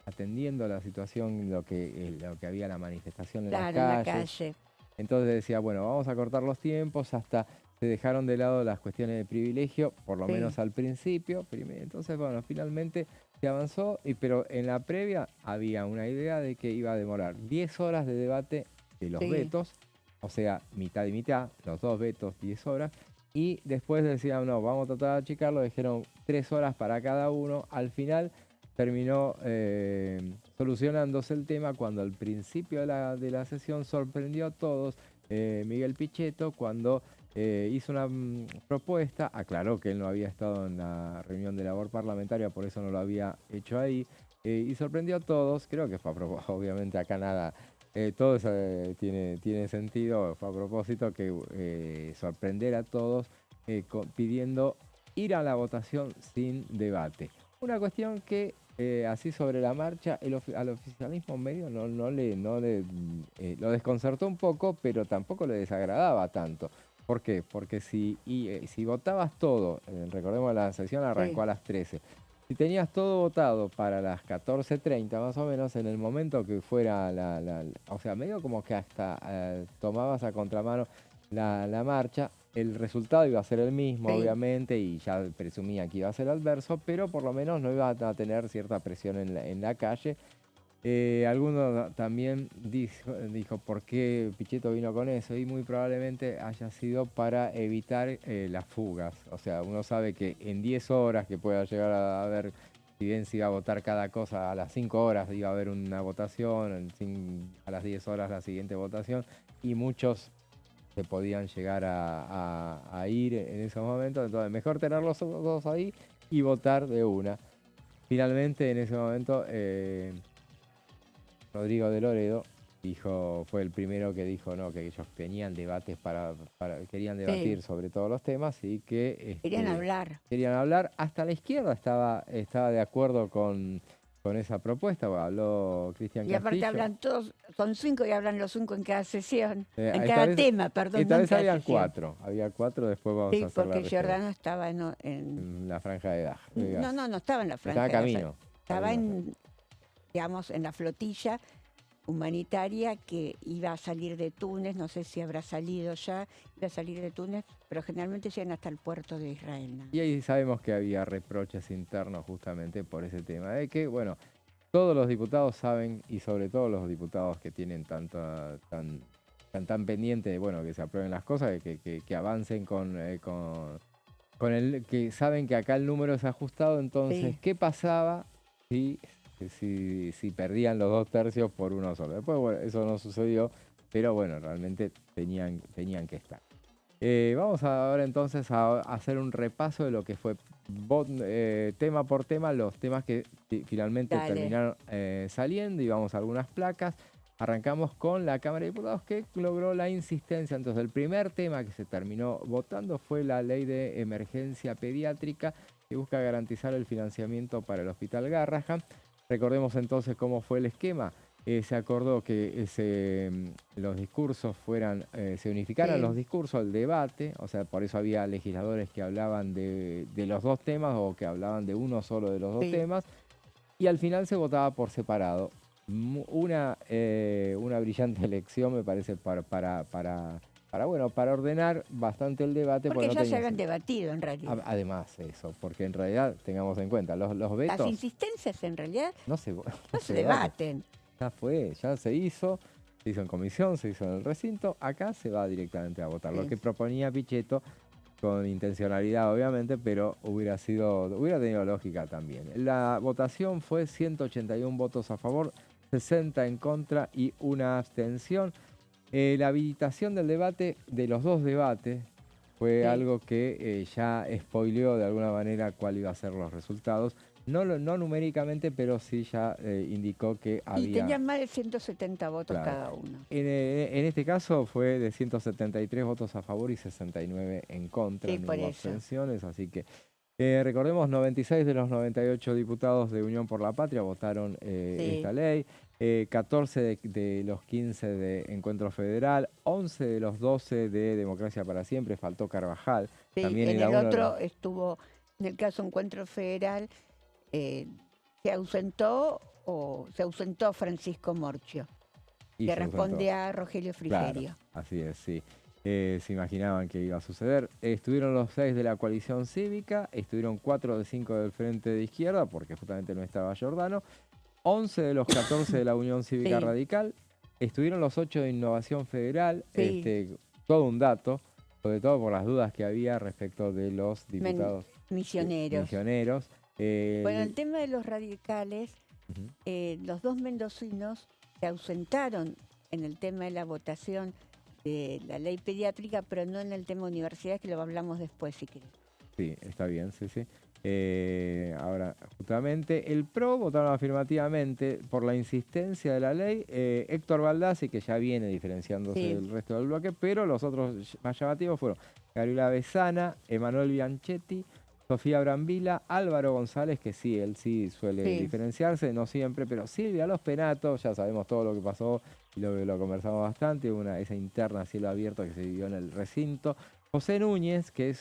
atendiendo a la situación, lo que había la manifestación en las calles. En la calle. Entonces decía, bueno, vamos a cortar los tiempos, hasta se dejaron de lado las cuestiones de privilegio, por lo menos al principio. Entonces, bueno, finalmente se avanzó, pero en la previa había una idea de que iba a demorar 10 horas de debate de los vetos. O sea, mitad y mitad, los 2 vetos, 10 horas. Y después decían, no, vamos a tratar de achicarlo. Dijeron 3 horas para cada uno. Al final terminó solucionándose el tema cuando al principio de la sesión sorprendió a todos. Miguel Pichetto, cuando hizo una propuesta, aclaró que él no había estado en la reunión de labor parlamentaria, por eso no lo había hecho ahí. Y sorprendió a todos. Creo que fue a propósito, obviamente acá nada... todo eso tiene sentido. Fue a propósito que sorprender a todos pidiendo ir a la votación sin debate. Una cuestión que así sobre la marcha al oficialismo medio lo desconcertó un poco, pero tampoco le desagradaba tanto. ¿Por qué? Porque si votabas todo, recordemos la sesión arrancó a las 13, Si tenías todo votado para las 14:30 más o menos, en el momento que fuera o sea, medio como que hasta tomabas a contramano la marcha, el resultado iba a ser el mismo, Sí. obviamente, y ya presumía que iba a ser adverso, pero por lo menos no iba a tener cierta presión en la calle. Alguno también dijo por qué Pichetto vino con eso, y muy probablemente haya sido para evitar las fugas. O sea, uno sabe que en 10 horas que pueda llegar a haber, si bien se iba a votar cada cosa, a las 5 horas iba a haber una votación, a las 10 horas la siguiente votación, y muchos se podían llegar a ir en esos momentos. Entonces, mejor tener los dos ahí y votar de una. Finalmente, en ese momento, Rodrigo de Loredo fue el primero que dijo no, que ellos tenían debates querían debatir sobre todos los temas y que Querían hablar. querían hablar. Hasta la izquierda estaba de acuerdo con esa propuesta. Bueno, habló Cristian Y aparte Castillo. hablan todos, son 5 y hablan los 5 en cada sesión, en Esta cada vez- tema, perdón. Esta no en vez cada habían sesión. 4, había 4, después vamos Sí, a hacer la porque reserva. Giordano estaba en En la franja de edad. no estaba en la franja. Estaba de Gaza. camino. Estaba digamos, en la flotilla humanitaria que iba a salir de Túnez, no sé si habrá salido ya, iba a salir de Túnez, pero generalmente llegan hasta el puerto de Israel, ¿no? Y ahí sabemos que había reproches internos justamente por ese tema, de que, bueno, todos los diputados saben, y sobre todo los diputados que tienen tan pendiente de, bueno, que se aprueben las cosas, que avancen con el, que saben que acá el número es ajustado. Entonces, Sí. ¿qué pasaba si perdían los 2/3 por uno solo? Después, bueno, eso no sucedió, pero bueno, realmente tenían que estar. Vamos ahora entonces a hacer un repaso de lo que fue tema por tema, los temas que finalmente Dale. terminaron saliendo, y vamos a algunas placas. Arrancamos con la Cámara de Diputados, que logró la insistencia. Entonces, el primer tema que se terminó votando fue la Ley de Emergencia Pediátrica, que busca garantizar el financiamiento para el Hospital Garrahan. Recordemos entonces cómo fue el esquema. Se acordó que los discursos se unificaran los discursos, el debate. O sea, por eso había legisladores que hablaban de los dos temas, o que hablaban de uno solo de los dos temas. Y al final se votaba por separado. Una brillante elección, me parece, para ordenar bastante el debate. Porque no ya se tenía habían sentido. debatido en realidad. Además, eso, porque en realidad, tengamos en cuenta, los vetos Las insistencias en realidad no se no se debaten. debaten. Ya se hizo en comisión, se hizo en el recinto. Acá se va directamente a votar. Lo Sí. que proponía Pichetto, con intencionalidad obviamente, pero hubiera tenido lógica también. La votación fue 181 votos a favor, 60 en contra y una abstención. La habilitación del debate, de los dos debates, fue algo que ya spoileó de alguna manera cuál iba a ser los resultados. No numéricamente, pero sí ya indicó que Y había... tenían más de 170 votos Claro. cada uno. En este caso fue de 173 votos a favor y 69 en contra, Sí, no por hubo eso. abstenciones, así que recordemos, 96 de los 98 diputados de Unión por la Patria votaron esta ley, 14 de los 15 de Encuentro Federal, 11 de los 12 de Democracia para Siempre, faltó Carvajal. Sí, También en era el uno de otro los- estuvo, en el caso Encuentro Federal, se ausentó Francisco y Morchio, que se ausentó. responde a Rogelio Frigerio. Claro, así es, sí. Se imaginaban que iba a suceder. Estuvieron los 6 de la coalición cívica, estuvieron 4 de 5 del Frente de Izquierda, porque justamente no estaba Giordano, 11 de los 14 de la Unión Cívica Sí. Radical, estuvieron los 8 de Innovación Federal, Sí. todo un dato, sobre todo por las dudas que había respecto de los diputados Misioneros. Eh, Bueno, el tema de los radicales, Ujú. los dos mendocinos se ausentaron en el tema de la votación de la ley pediátrica, pero no en el tema universidades, que lo hablamos después, si querés. Sí, está bien, sí, sí. Ahora, justamente, el PRO votaron afirmativamente por la insistencia de la ley. Héctor Baldassi, que ya viene diferenciándose Sí. del resto del bloque, pero los otros más llamativos fueron Gabriela Besana, Emanuel Bianchetti, Sofía Brambila, Álvaro González, que sí, él sí suele Sí. diferenciarse, no siempre, pero Silvia Los Penatos, ya sabemos todo lo que pasó y lo conversamos bastante, esa interna a cielo abierto que se vivió en el recinto. José Núñez, que es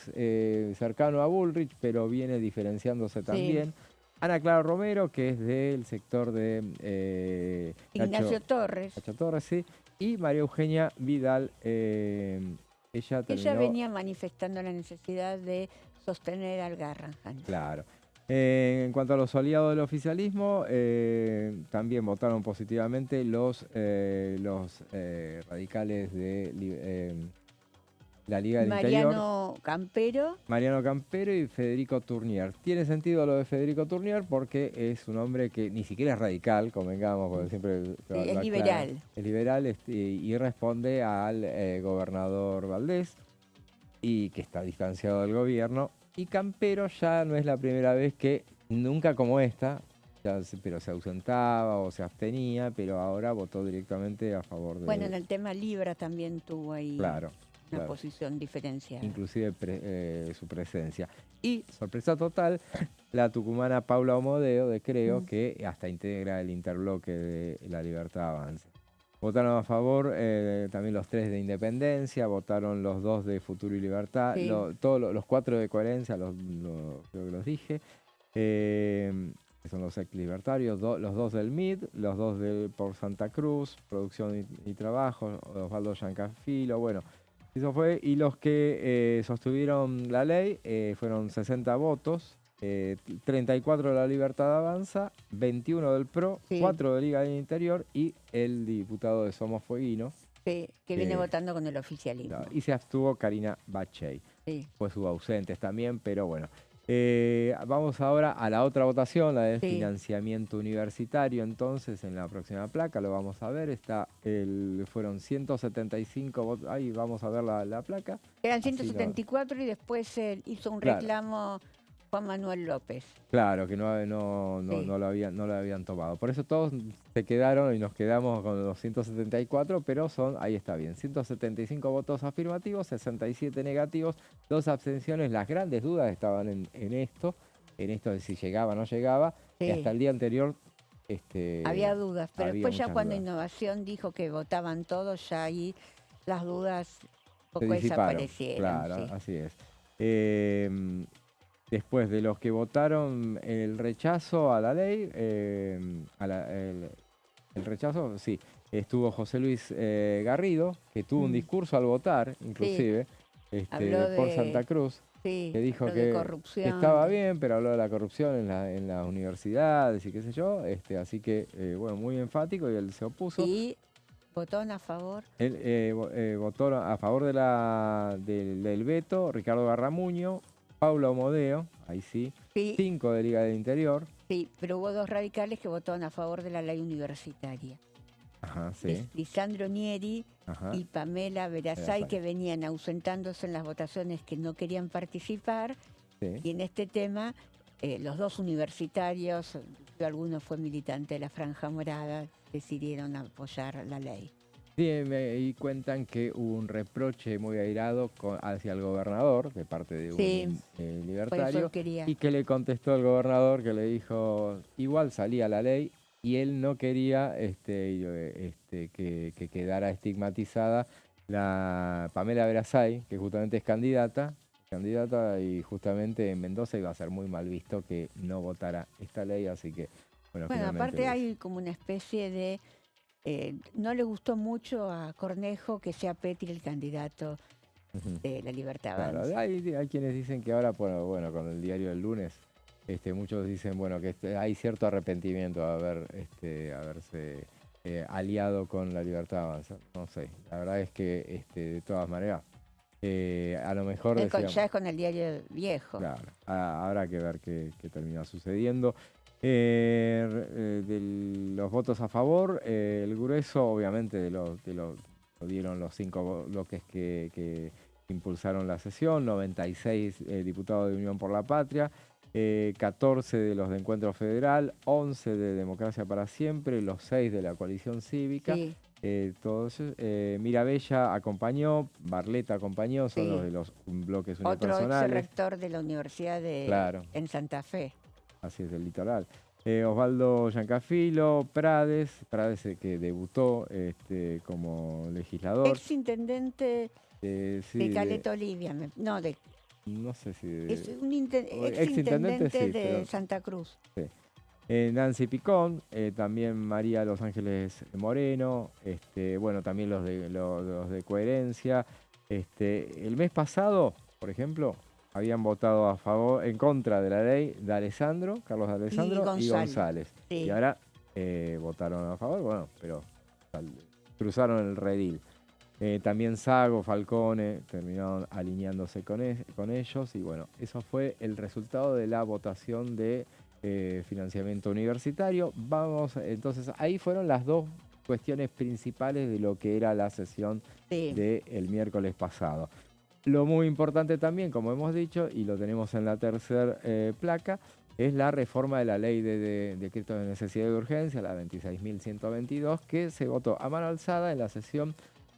cercano a Bullrich, pero viene diferenciándose también. Ana Clara Romero, que es del sector de Ignacio Torres. Nacho Torres, sí. Y María Eugenia Vidal, ella terminó... Ella venía manifestando la necesidad de sostener al Garrahan. Claro. En cuanto a los aliados del oficialismo, también votaron positivamente los radicales de la Liga del Interior. Mariano Campero. Mariano Campero y Federico Tournier. Tiene sentido lo de Federico Tournier porque es un hombre que ni siquiera es radical, convengamos, porque siempre es liberal. Es liberal y responde al gobernador Valdés, y que está distanciado del gobierno. Y Campero ya no es la primera vez que, nunca como esta, pero se ausentaba o se abstenía, pero ahora votó directamente a favor de... Bueno, en el tema Libra también tuvo ahí Claro. una posición diferenciada. Inclusive su presencia. Y, sorpresa total, la tucumana Paula Omodeo de Creo, que hasta integra el interbloque de La Libertad Avanza. Votaron a favor también los 3 de Independencia, votaron los 2 de Futuro y Libertad, Sí. todos los 4 de Coherencia, creo que los dije, que son los ex libertarios, los 2 del MID, los 2 por Santa Cruz, Producción y Trabajo, Osvaldo Giancafilo, bueno, eso fue. Y los que sostuvieron la ley fueron 60 votos, 34 de La Libertad Avanza, 21 del PRO, Sí. 4 de Liga del Interior y el diputado de Somos Fueguino. Sí, que viene votando con el oficialismo. Y se abstuvo Karina Bachey. Sí. Pues hubo ausentes también, pero bueno. Vamos ahora a la otra votación, la de Sí. financiamiento universitario. Entonces, en la próxima placa lo vamos a ver. Fueron 175 votos. Ahí vamos a ver la placa. Eran Así 174 y después hizo un Claro. reclamo Juan Manuel López. Claro, que no Sí. lo habían tomado. Por eso todos se quedaron y nos quedamos con los 174, pero ahí está bien, 175 votos afirmativos, 67 negativos, 2 abstenciones. Las grandes dudas estaban en esto de si llegaba o no llegaba. Sí. Y hasta el día anterior Había dudas, pero había después ya muchas cuando dudas. Innovación dijo que votaban todos, ya ahí las dudas un Se poco disiparon. desaparecieron. Claro, Sí. así es. Después de los que votaron el rechazo a la ley, el rechazo, sí, estuvo José Luis Garrido, que tuvo un discurso al votar, inclusive, Habló por de- Santa Cruz, Sí, que dijo habló de que corrupción. estaba bien, pero habló de la corrupción en las universidades y qué sé yo, así que, bueno, muy enfático, y él se opuso. Y votaron a favor. Él votó a favor del veto Ricardo Garramuño, Paula Omodeo, ahí sí, Sí, 5 de Liga del Interior. sí, pero hubo 2 radicales que votaron a favor de la ley universitaria. Ajá, sí. Lisandro Nieri Ajá. y Pamela Verazay, Verazay. que venían ausentándose en las votaciones, que no querían participar. Sí. Y en este tema, los 2 universitarios, alguno fue militante de la Franja Morada, decidieron apoyar la ley. Sí, y cuentan que hubo un reproche muy airado hacia el gobernador de parte de un Sí, libertario, él quería. y que le contestó el gobernador, que le dijo, igual salía la ley, y él no quería que quedara estigmatizada la Pamela Verazay, que justamente es candidata, y justamente en Mendoza iba a ser muy mal visto que no votara esta ley, así que, bueno, Bueno, finalmente aparte hay como una especie de... no le gustó mucho a Cornejo que sea Petri el candidato Ujú. de la Libertad Claro, Avanza. hay quienes dicen que ahora, bueno, con el diario del lunes, muchos dicen, bueno, que hay cierto arrepentimiento de haberse aliado con la Libertad Avanza. No sé, la verdad es que de todas maneras, a lo mejor Ya es con el diario viejo. claro, habrá que ver qué termina sucediendo. De los votos a favor, el grueso obviamente lo dieron los 5 bloques que impulsaron la sesión, 96 diputados de Unión por la Patria, 14 de los de Encuentro Federal, 11 de Democracia para Siempre, los 6 de la Coalición Cívica. Sí, Todos, Mirabella acompañó, Barleta acompañó, son Sí. los de los bloques otro ex unipersonales. rector de la Universidad Claro. en Santa Fe. Así es, del litoral. Osvaldo Giancafilo, Prades que debutó como legislador. Ex intendente Sí, de Caleta Olivia, no, de no sé si... Es un exintendente exintendente sí, de pero Santa Cruz. sí. Nancy Picón, también María Los Ángeles Moreno, bueno, también los de Coherencia. El mes pasado, por ejemplo, habían votado a favor, en contra de la ley de Alessandro, Carlos de Alessandro y González. Sí. Y ahora votaron a favor, bueno, pero cruzaron el redil. También Sago, Falcone, terminaron alineándose con ellos y bueno, eso fue el resultado de la votación de financiamiento universitario. Vamos, entonces ahí fueron las dos cuestiones principales de lo que era la sesión del miércoles pasado. Lo muy importante también, como hemos dicho, y lo tenemos en la tercera placa, es la reforma de la ley de decretos de necesidad y de urgencia, la 26.122, que se votó a mano alzada en la sesión.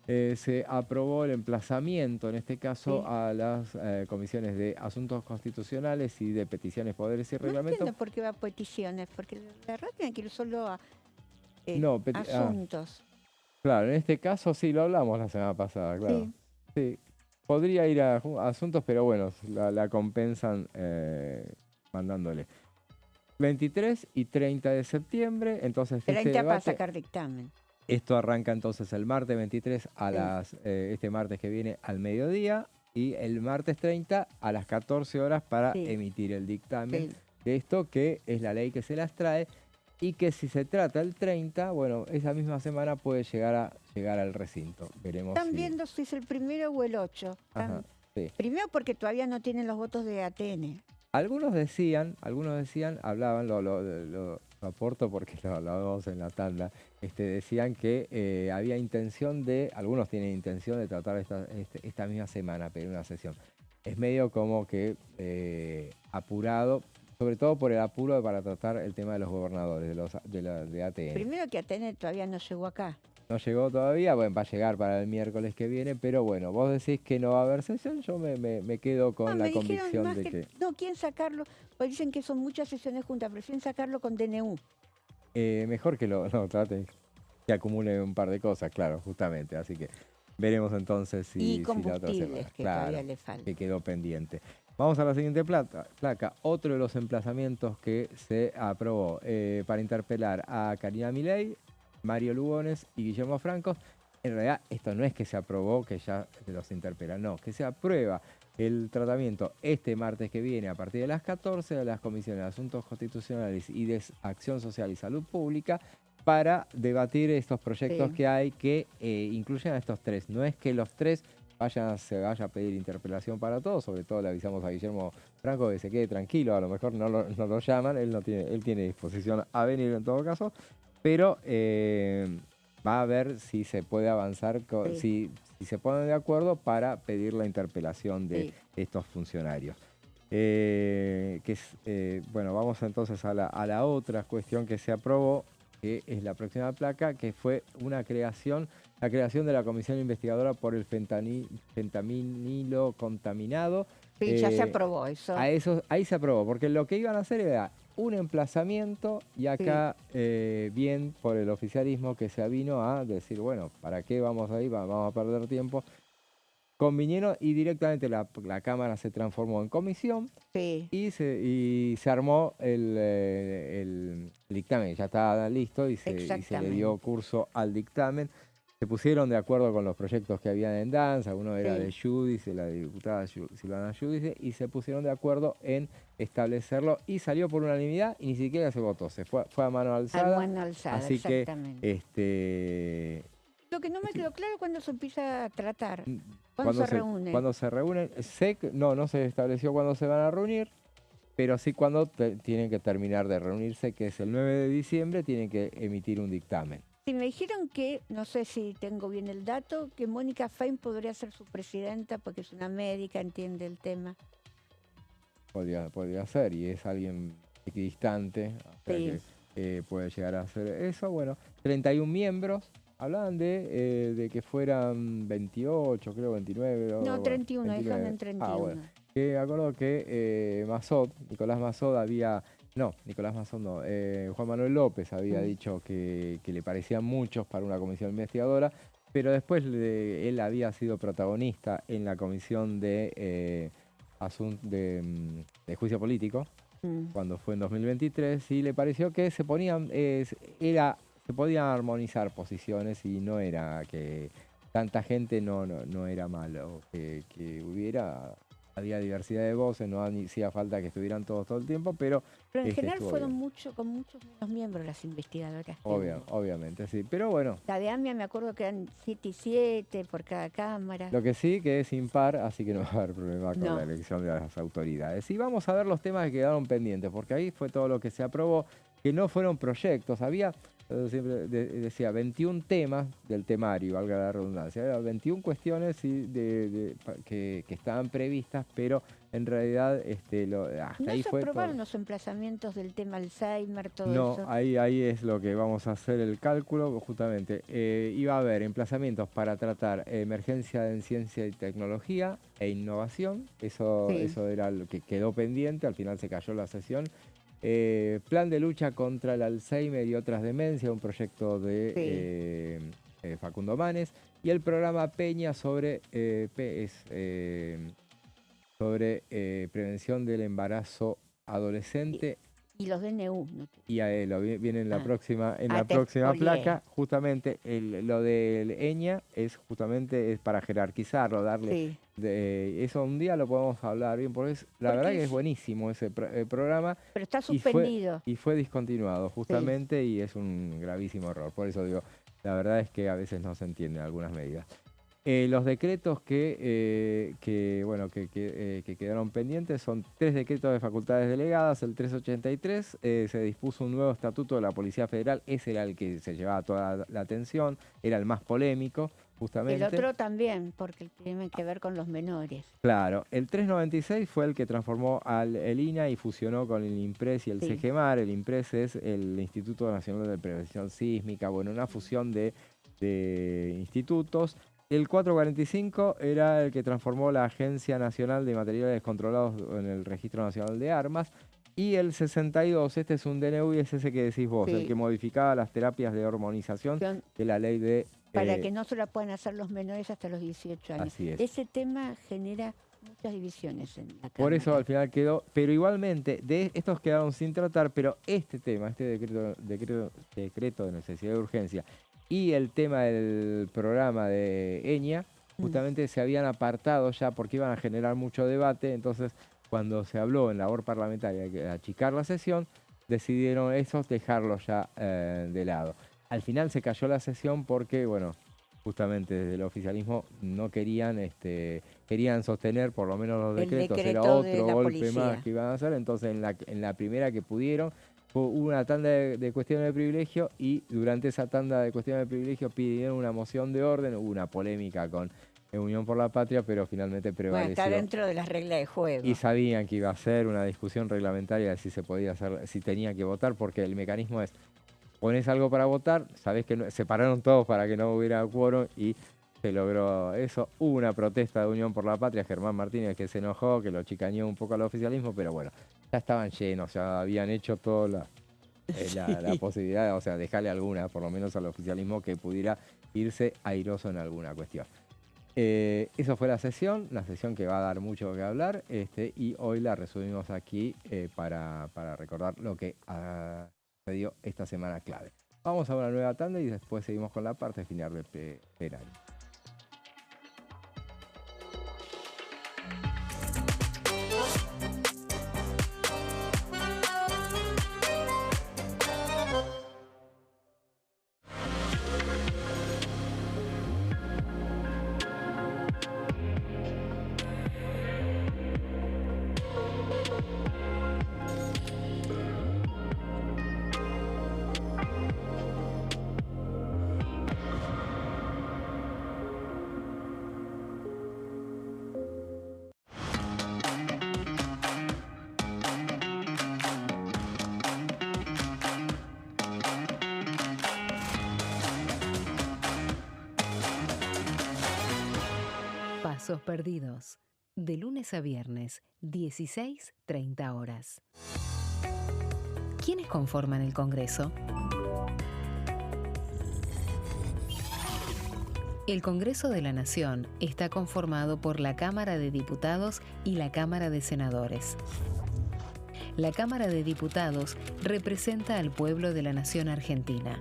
Se aprobó el emplazamiento, en este caso, a las comisiones de Asuntos Constitucionales y de Peticiones, Poderes y No Reglamentos. entiendo por qué va a peticiones, porque la verdad tiene que ir solo a No, asuntos. Claro, en este caso sí, lo hablamos la semana pasada, claro. Sí. Sí, podría ir a asuntos, pero bueno, la compensan mandándole. 23 y 30 de septiembre, entonces 30 para sacar dictamen. Esto arranca entonces el martes 23 a este martes que viene al mediodía y el martes 30 a las 14 horas para emitir el dictamen de esto, que es la ley que se las trae y que si se trata el 30, bueno, esa misma semana puede llegar al recinto. Veremos. Están viendo si es el 1 o el 8. Ajá, sí. Primero porque todavía no tienen los votos de ATN. Algunos decían, hablaban, lo aporto porque lo hablamos en la tanda, decían que había intención algunos tienen intención de tratar esta misma semana, pedir una sesión. Es medio como que apurado, sobre todo por el apuro para tratar el tema de los gobernadores, de ATN. Primero que ATN todavía no llegó acá. No llegó todavía, bueno, va a llegar para el miércoles que viene, pero bueno, vos decís que no va a haber sesión, yo me quedo con la convicción de que... No quieren sacarlo, pues dicen que son muchas sesiones juntas, prefieren sacarlo con DNU. Mejor que traten que acumule un par de cosas, claro, justamente, así que veremos entonces si la otra semana, que todavía le falta. Que quedó pendiente. Vamos a la siguiente placa, otro de los emplazamientos que se aprobó para interpelar a Karina Milei, Mario Lugones y Guillermo Franco. En realidad esto no es que se aprobó, que ya se los interpela, no, que se aprueba el tratamiento este martes que viene a partir de las 14 de las comisiones de Asuntos Constitucionales y de Acción Social y Salud Pública para debatir estos proyectos que hay que incluyen a estos tres. No es que los tres se vaya a pedir interpelación para todos, sobre todo le avisamos a Guillermo Franco que se quede tranquilo, a lo mejor no lo llaman, él tiene disposición a venir en todo caso, pero va a ver si se puede avanzar, si se ponen de acuerdo para pedir la interpelación de estos funcionarios. Bueno, vamos entonces a la otra cuestión que se aprobó, que es la próxima placa, que fue la creación de la comisión investigadora por el fentanilo contaminado. Sí, ya se aprobó eso. Ahí se aprobó, porque lo que iban a hacer era un emplazamiento y acá bien por el oficialismo que se avino a decir, bueno, ¿para qué vamos ahí? Vamos a perder tiempo. Convinieron y directamente la Cámara se transformó en comisión y se armó el dictamen. Ya estaba listo y se le dio curso al dictamen. Se pusieron de acuerdo con los proyectos que habían en danza, uno era de Giudice, la diputada Silvana Giudice, y se pusieron de acuerdo en establecerlo y salió por unanimidad y ni siquiera se votó, se fue a mano alzada. A mano alzada, así exactamente. Que lo que no me quedó claro es cuando se empieza a tratar, cuando se reúnen. Cuando se reúnen, no se estableció cuándo se van a reunir, pero sí cuando tienen que terminar de reunirse, que es el 9 de diciembre, tienen que emitir un dictamen. Sí, me dijeron que, no sé si tengo bien el dato, que Mónica Fein podría ser su presidenta porque es una médica, entiende el tema. Podría ser, y es alguien equidistante, que puede llegar a hacer eso. Bueno, 31 miembros, hablaban de que fueran 28, creo 29. No, 31, dejan en 31. Bueno, que acuerdo que Nicolás Mazot Juan Manuel López había dicho que le parecían muchos para una comisión investigadora, pero después él había sido protagonista en la comisión de de juicio político, cuando fue en 2023, y le pareció que se podían armonizar posiciones y no era que tanta gente no era malo, que había diversidad de voces, no hacía falta que estuvieran todos todo el tiempo, pero en general estuvo fueron bien. con muchos menos miembros las investigadoras. Obviamente, sí, pero bueno. La de AMIA me acuerdo que eran 7 y 7 por cada cámara. Lo que sí que es impar, así que no va a haber problema con No. la elección de las autoridades. Y vamos a ver los temas que quedaron pendientes, porque ahí fue todo lo que se aprobó, que no fueron proyectos. Había, siempre decía, 21 temas del temario, valga la redundancia. Había 21 cuestiones que estaban previstas, pero en realidad hasta ¿No ahí se fue aprobaron todo. los emplazamientos del tema Alzheimer, todo No, eso? ahí es lo que vamos a hacer el cálculo, justamente. Iba a haber emplazamientos para tratar emergencia en ciencia y tecnología e innovación. Eso era lo que quedó pendiente, al final se cayó la sesión. Plan de lucha contra el Alzheimer y otras demencias, un proyecto de Facundo Manes. Y el programa Peña sobre prevención del embarazo adolescente. Y los DNU. Y a él viene en la próxima, te próxima spoileé. placa. Justamente lo del EñA es para jerarquizarlo, darle. Eso un día lo podemos hablar bien, porque la verdad que es buenísimo ese programa. Pero está suspendido. Y fue discontinuado, justamente, y es un gravísimo error. Por eso digo, la verdad es que a veces no se entienden algunas medidas. Los decretos que quedaron pendientes son 3 decretos de facultades delegadas. El 383 se dispuso un nuevo estatuto de la Policía Federal. Ese era el que se llevaba toda la atención, era el más polémico, justamente. El otro también, porque tiene que ver con los menores. Claro, el 396 fue el que transformó el INAH y fusionó con el IMPRES y el CGMAR. El IMPRES es el Instituto Nacional de Prevención Sísmica, una fusión de institutos. El 445 era el que transformó la Agencia Nacional de Materiales Controlados en el Registro Nacional de Armas. Y el 62, este es un DNU y es ese que decís vos, el que modificaba las terapias de hormonización de la ley de... Para que no se la puedan hacer los menores hasta los 18 años. Así es. Ese tema genera muchas divisiones en la Cámara. Por eso al final quedó, pero igualmente, estos quedaron sin tratar, pero este tema, este decreto de necesidad de urgencia, y el tema del programa de EñA, justamente se habían apartado ya porque iban a generar mucho debate. Entonces, cuando se habló en labor parlamentaria de achicar la sesión, decidieron dejarlo ya de lado. Al final se cayó la sesión porque, justamente desde el oficialismo no querían sostener por lo menos los decretos. Era otro golpe más que iban a hacer. Entonces, en la primera que pudieron, hubo una tanda de cuestiones de privilegio, y durante esa tanda de cuestiones de privilegio pidieron una moción de orden. Hubo una polémica con Unión por la Patria, pero finalmente prevaleció. Está dentro de las reglas de juego. Y sabían que iba a ser una discusión reglamentaria de si se podía hacer, si tenía que votar, porque el mecanismo es: pones algo para votar, sabés que se pararon todos para que no hubiera quórum, y se logró eso. Hubo una protesta de Unión por la Patria, Germán Martínez, que se enojó, que lo chicañó un poco al oficialismo, pero ya estaban llenos, ya habían hecho toda la posibilidad, dejarle alguna, por lo menos al oficialismo, que pudiera irse airoso en alguna cuestión. Eso fue la sesión que va a dar mucho que hablar, y hoy la resumimos aquí para recordar lo que sucedió esta semana clave. Vamos a una nueva tanda y después seguimos con la parte final del plenario. Pasos perdidos. De lunes a viernes, 16:30 horas. ¿Quiénes conforman el Congreso? El Congreso de la Nación está conformado por la Cámara de Diputados y la Cámara de Senadores. La Cámara de Diputados representa al pueblo de la nación argentina.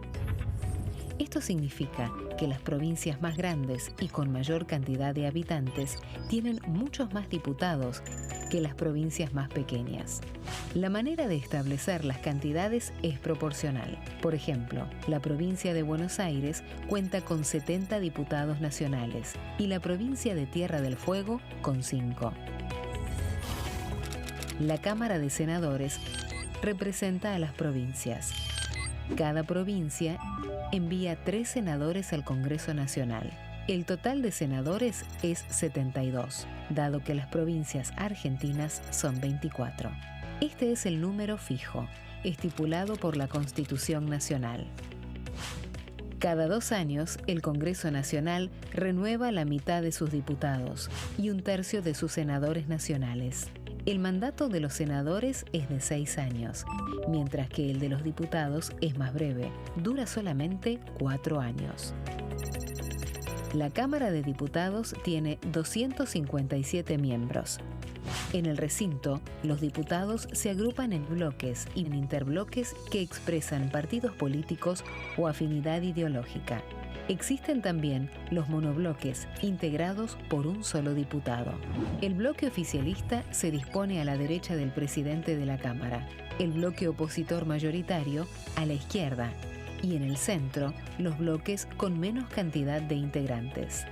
Esto significa que las provincias más grandes y con mayor cantidad de habitantes tienen muchos más diputados que las provincias más pequeñas. La manera de establecer las cantidades es proporcional. Por ejemplo, la provincia de Buenos Aires cuenta con 70 diputados nacionales y la provincia de Tierra del Fuego con 5. La Cámara de Senadores representa a las provincias. Cada provincia envía 3 senadores al Congreso Nacional. El total de senadores es 72, dado que las provincias argentinas son 24. Este es el número fijo, estipulado por la Constitución Nacional. Cada 2 años, el Congreso Nacional renueva la mitad de sus diputados y 1/3 de sus senadores nacionales. El mandato de los senadores es de 6 años, mientras que el de los diputados es más breve, dura solamente 4 años. La Cámara de Diputados tiene 257 miembros. En el recinto, los diputados se agrupan en bloques y en interbloques que expresan partidos políticos o afinidad ideológica. Existen también los monobloques, integrados por un solo diputado. El bloque oficialista se dispone a la derecha del presidente de la Cámara, el bloque opositor mayoritario a la izquierda, y en el centro, los bloques con menos cantidad de integrantes.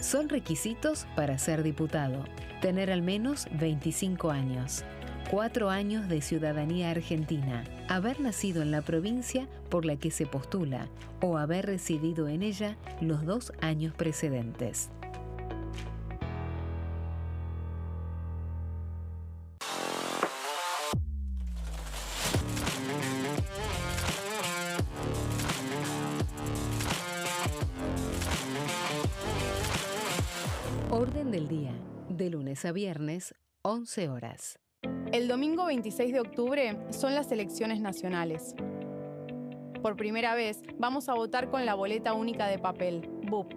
Son requisitos para ser diputado: tener al menos 25 años, 4 años de ciudadanía argentina, haber nacido en la provincia por la que se postula o haber residido en ella los 2 años precedentes. Orden del día, de lunes a viernes, 11 horas. El domingo 26 de octubre son las elecciones nacionales. Por primera vez vamos a votar con la boleta única de papel, BUP.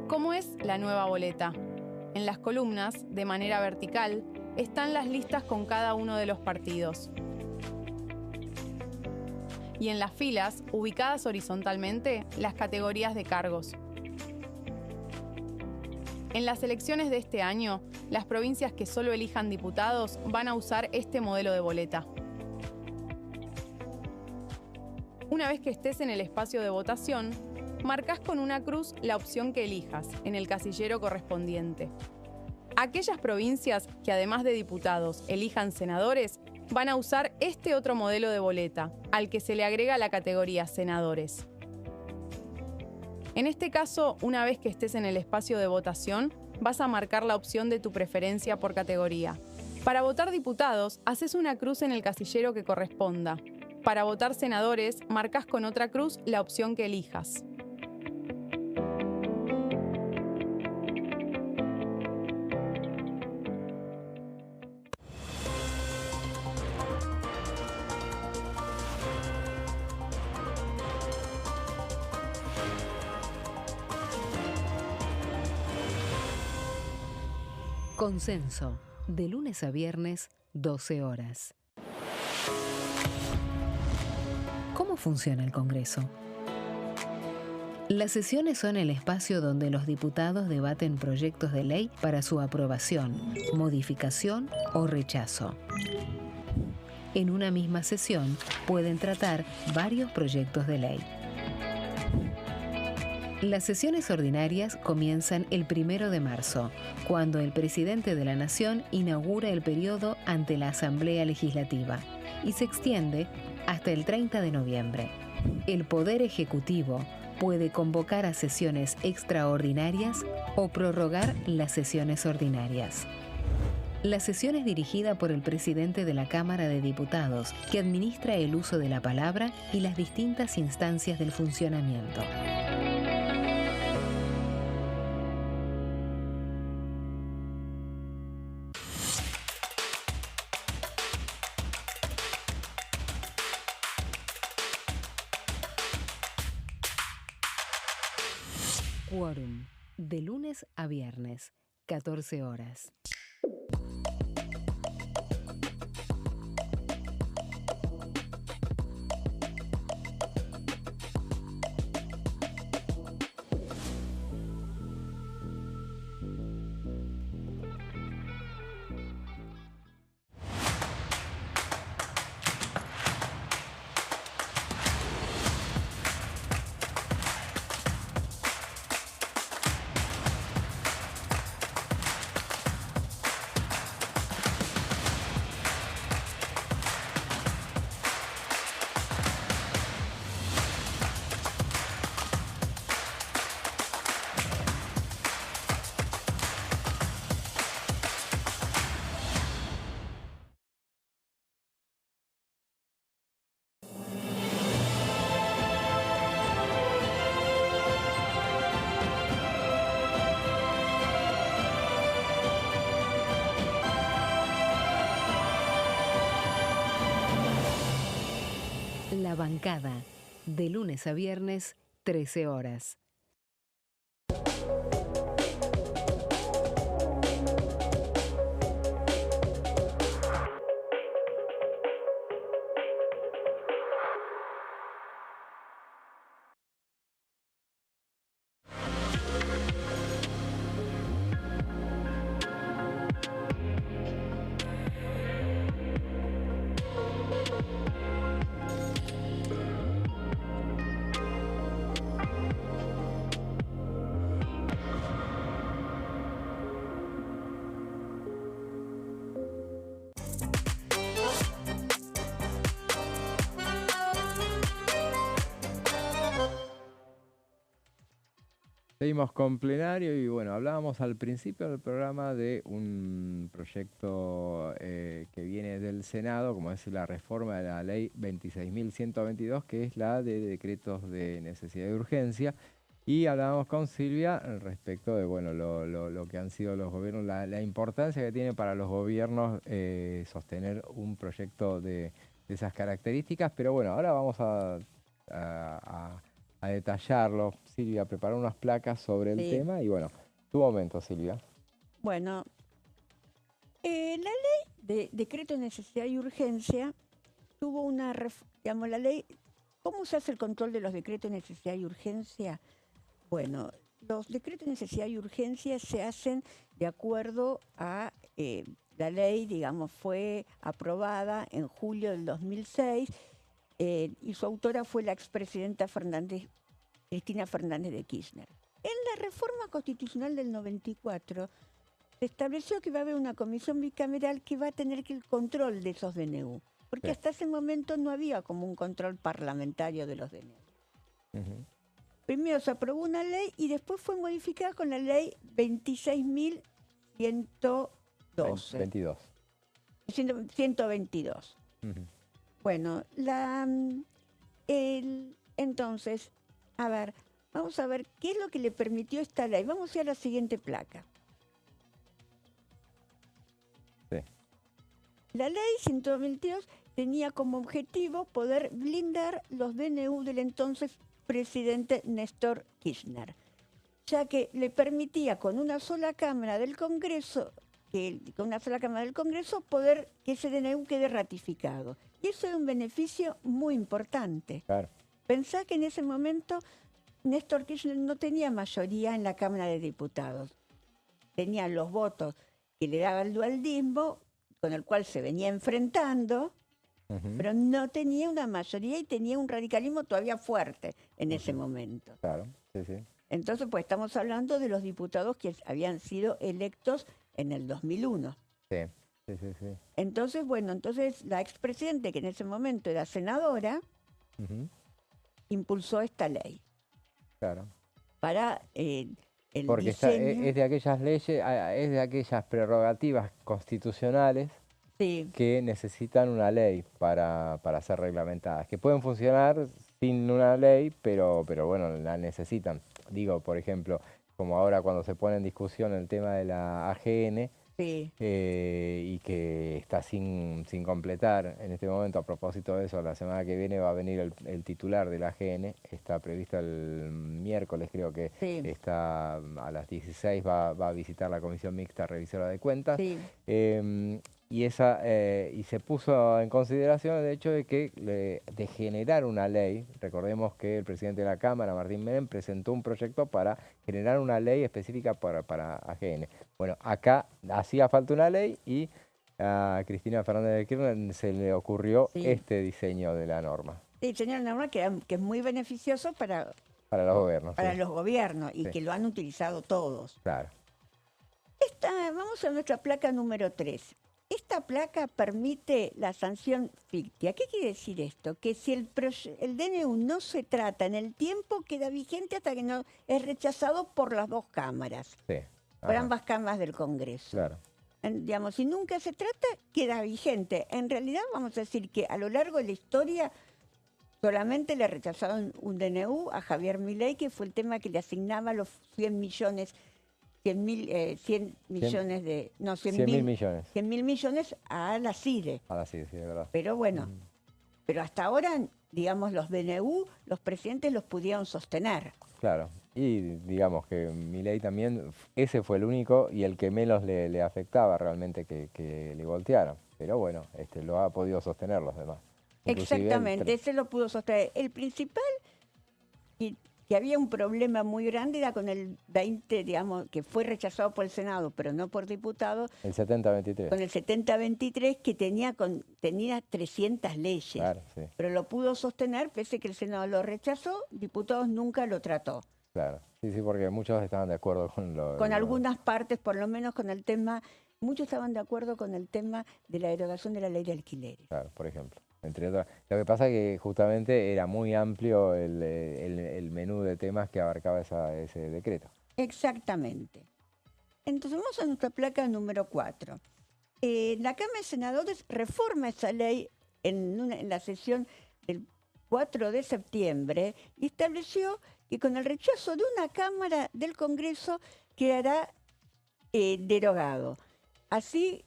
¿Cómo es la nueva boleta? En las columnas, de manera vertical, están las listas con cada uno de los partidos. Y en las filas, ubicadas horizontalmente, las categorías de cargos. En las elecciones de este año, las provincias que solo elijan diputados van a usar este modelo de boleta. Una vez que estés en el espacio de votación, marcas con una cruz la opción que elijas en el casillero correspondiente. Aquellas provincias que además de diputados elijan senadores van a usar este otro modelo de boleta, al que se le agrega la categoría senadores. En este caso, una vez que estés en el espacio de votación, vas a marcar la opción de tu preferencia por categoría. Para votar diputados, haces una cruz en el casillero que corresponda. Para votar senadores, marcas con otra cruz la opción que elijas. Consenso, de lunes a viernes, 12 horas. ¿Cómo funciona el Congreso? Las sesiones son el espacio donde los diputados debaten proyectos de ley para su aprobación, modificación o rechazo. En una misma sesión pueden tratar varios proyectos de ley. Las sesiones ordinarias comienzan el 1 de marzo, cuando el presidente de la Nación inaugura el periodo ante la Asamblea Legislativa, y se extiende hasta el 30 de noviembre. El Poder Ejecutivo puede convocar a sesiones extraordinarias o prorrogar las sesiones ordinarias. La sesión es dirigida por el presidente de la Cámara de Diputados, que administra el uso de la palabra y las distintas instancias del funcionamiento. Quórum, de lunes a viernes, 14 horas. La bancada, de lunes a viernes, 13 horas. Seguimos con plenario y bueno, hablábamos al principio del programa de un proyecto que viene del Senado, como es la reforma de la ley 26.122, que es la de decretos de necesidad y urgencia. Y hablábamos con Silvia respecto de bueno, lo que han sido los gobiernos, la importancia que tiene para los gobiernos sostener un proyecto de esas características. Pero bueno, ahora vamos a detallarlo. Silvia preparó unas placas sobre el tema y bueno, tu momento, Silvia. Bueno, la ley de decreto de necesidad y urgencia tuvo una, digamos, la ley, ¿cómo se hace el control de los decretos de necesidad y urgencia? Bueno, los decretos de necesidad y urgencia se hacen de acuerdo a la ley, digamos, fue aprobada en julio del 2006 y su autora fue la expresidenta Cristina Fernández de Kirchner. En la reforma constitucional del 94 se estableció que va a haber una comisión bicameral que va a tener el control de esos DNU, porque hasta ese momento no había como un control parlamentario de los DNU. Primero se aprobó una ley y después fue modificada con la ley 26.122. 122. Bueno, entonces, a ver, vamos a ver qué es lo que le permitió esta ley. Vamos a ir a la siguiente placa. Sí. La ley 122 tenía como objetivo poder blindar los DNU del entonces presidente Néstor Kirchner, ya que le permitía con una sola Cámara del Congreso, poder que ese DNU quede ratificado. Y eso es un beneficio muy importante. Claro. Pensá que en ese momento Néstor Kirchner no tenía mayoría en la Cámara de Diputados. Tenía los votos que le daba el dualdismo, con el cual se venía enfrentando, pero no tenía una mayoría y tenía un radicalismo todavía fuerte en ese momento. Claro, sí, sí. Entonces, pues estamos hablando de los diputados que habían sido electos en el 2001. Sí, sí, sí, sí. Entonces, bueno, la expresidenta, que en ese momento era senadora, impulsó esta ley. Claro. Para el porque diseño. es de aquellas leyes, es de aquellas prerrogativas constitucionales que necesitan una ley para ser reglamentadas, que pueden funcionar sin una ley, pero bueno, la necesitan. Digo, por ejemplo, como ahora cuando se pone en discusión el tema de la AGN, Sí. y que está sin completar en este momento. A propósito de eso, la semana que viene va a venir el titular de la AGN, está previsto el miércoles, creo que Sí. está a las 16, va a visitar la Comisión Mixta Revisora de Cuentas. Sí. Y se puso en consideración el hecho de que de generar una ley. Recordemos que el presidente de la Cámara, Martín Menem, presentó un proyecto para generar una ley específica para AGN. Bueno, acá hacía falta una ley y a Cristina Fernández de Kirchner se le ocurrió este diseño de la norma. Sí, señor norma que es muy beneficioso para los gobiernos. Para sí. los gobiernos y Sí. que lo han utilizado todos. Claro. Vamos a nuestra placa número 3. Esta placa permite la sanción ficticia. ¿Qué quiere decir esto? Que si el DNU no se trata en el tiempo, queda vigente hasta que no es rechazado por las dos cámaras, Sí. por Ajá. ambas cámaras del Congreso. Claro. Digamos, si nunca se trata, queda vigente. En realidad, vamos a decir que a lo largo de la historia solamente le rechazaron un DNU a Javier Milei, que fue el tema que le asignaba los 100 millones 100 millones de... No, 100.000 millones. 100.000 millones a la CIDE. Ahora sí, de verdad. Pero bueno, pero hasta ahora, digamos, los DNU, los presidentes los pudieron sostener. Claro. Y digamos que Milei también, ese fue el único y el que menos le afectaba realmente que le voltearan. Pero bueno, lo ha podido sostener los demás. Inclusive Exactamente, ese lo pudo sostener. El principal, que había un problema muy grande, era con el 20, digamos, que fue rechazado por el Senado, pero no por diputados, el 70-23. con el 70-23, que tenía 300 leyes. Claro, sí. Pero lo pudo sostener, pese a que el Senado lo rechazó, diputados nunca lo trató. Claro. Sí, porque muchos estaban de acuerdo con Con algunas partes, por lo menos con el tema, muchos estaban de acuerdo con el tema de la derogación de la ley de alquileres. Claro, por ejemplo. Entre otras. Lo que pasa es que justamente era muy amplio el menú de temas que abarcaba ese decreto. Exactamente. Entonces vamos a nuestra placa número 4. La Cámara de Senadores reforma esa ley en la sesión del 4 de septiembre y estableció que con el rechazo de una Cámara del Congreso quedará derogado. Así,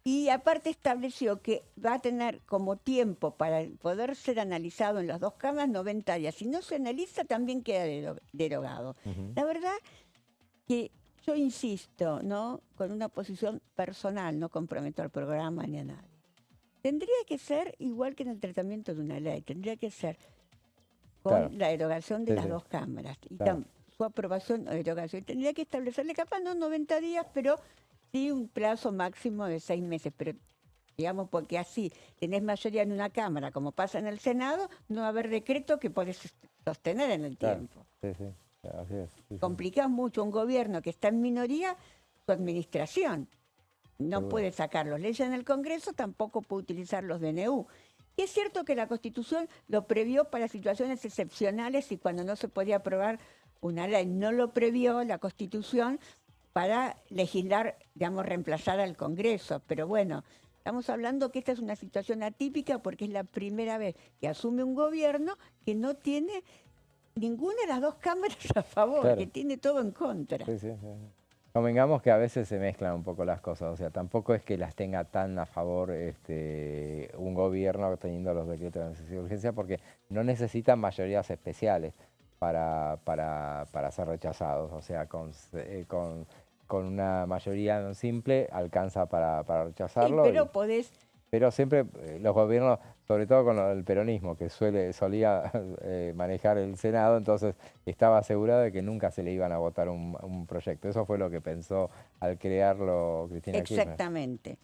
y aparte estableció que va a tener como tiempo para poder ser analizado en las dos cámaras 90 días. Si no se analiza, también queda derogado. La verdad que yo insisto, ¿no?, con una posición personal, no comprometo al programa ni a nadie. Tendría que ser igual que en el tratamiento de una ley, tendría que ser con la derogación de las dos cámaras y su aprobación o derogación. Tendría que establecerle capaz no 90 días, pero sí un plazo máximo de 6 meses. Pero digamos, porque así tenés mayoría en una cámara, como pasa en el Senado, no va a haber decreto que podés sostener en el tiempo. Sí, sí. Así es. Sí, complicás mucho un gobierno que está en minoría su administración. No puede sacar las leyes en el Congreso, tampoco puede utilizar los DNU. Y es cierto que la Constitución lo previó para situaciones excepcionales y cuando no se podía aprobar una ley. No lo previó la Constitución para legislar, digamos, reemplazar al Congreso. Pero bueno, estamos hablando que esta es una situación atípica porque es la primera vez que asume un gobierno que no tiene ninguna de las dos cámaras a favor, que tiene todo en contra. Sí. Convengamos que a veces se mezclan un poco las cosas, o sea, tampoco es que las tenga tan a favor un gobierno teniendo los decretos de necesidad de urgencia, porque no necesitan mayorías especiales para ser rechazados, o sea, con una mayoría simple alcanza para rechazarlo. Pero siempre los gobiernos, sobre todo con el peronismo, que solía manejar el Senado, entonces estaba asegurado de que nunca se le iban a votar un proyecto. Eso fue lo que pensó al crearlo Cristina Kirchner. Exactamente.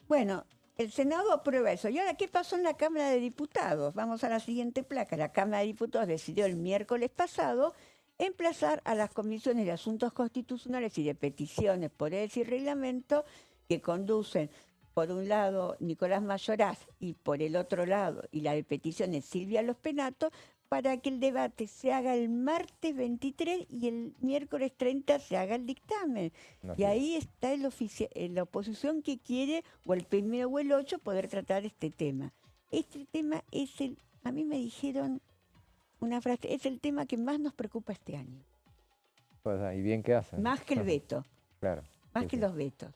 Bueno, el Senado aprueba eso. ¿Y ahora qué pasó en la Cámara de Diputados? Vamos a la siguiente placa. La Cámara de Diputados decidió el miércoles pasado emplazar a las comisiones de asuntos constitucionales y de peticiones, poderes y reglamento que conducen por un lado Nicolás Mayoraz y por el otro lado, y la de peticiones Silvia Los Penato, para que el debate se haga el martes 23 y el miércoles 30 se haga el dictamen. Y ahí está la oposición que quiere, o el primero o el 8, poder tratar este tema. Este tema es a mí me dijeron una frase, es el tema que más nos preocupa este año. Pues, ¿y bien qué hacen? Más que el veto. Claro. Más que los vetos.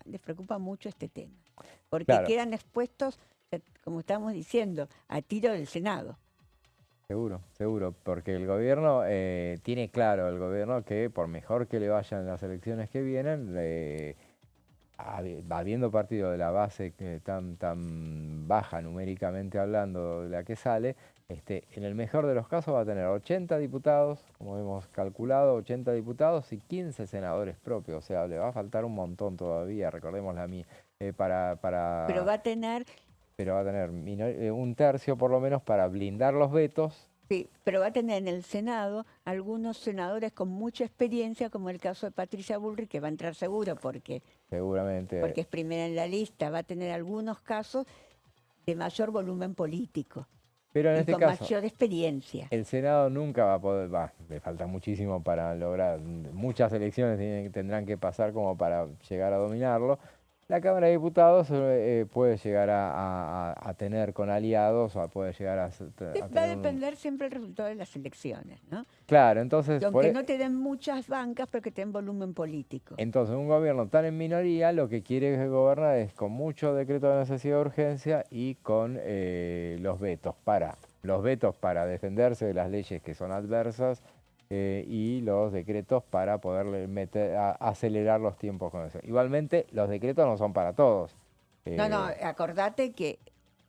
les preocupa mucho este tema, porque Claro. quedan expuestos, como estamos diciendo, a tiro del Senado. Seguro, seguro, porque el gobierno tiene claro, el gobierno, que por mejor que le vayan las elecciones que vienen, habiendo partido de la base tan baja numéricamente hablando de la que sale, en el mejor de los casos va a tener 80 diputados, como hemos calculado, 80 diputados y 15 senadores propios, o sea, le va a faltar un montón todavía, recordemos para Pero va a tener, un tercio por lo menos para blindar los vetos. sí, pero va a tener en el Senado algunos senadores con mucha experiencia, como el caso de Patricia Bullrich, que va a entrar seguro porque Seguramente. es primera en la lista, va a tener algunos casos de mayor volumen político Pero en y este con caso, mayor experiencia. el Senado nunca va a poder, le falta muchísimo para lograr, muchas elecciones tendrán que pasar como para llegar a dominarlo. La Cámara de Diputados puede llegar a tener con aliados, o puede llegar a Va a tener depender siempre del resultado de las elecciones, ¿no? Claro, entonces... Y aunque no te den muchas bancas, pero que te den volumen político. Entonces, un gobierno tan en minoría lo que quiere gobernar es con mucho decreto de necesidad de urgencia y con los vetos para defenderse de las leyes que son adversas y los decretos para poder acelerar los tiempos con eso. Igualmente, los decretos no son para todos. No, acordate que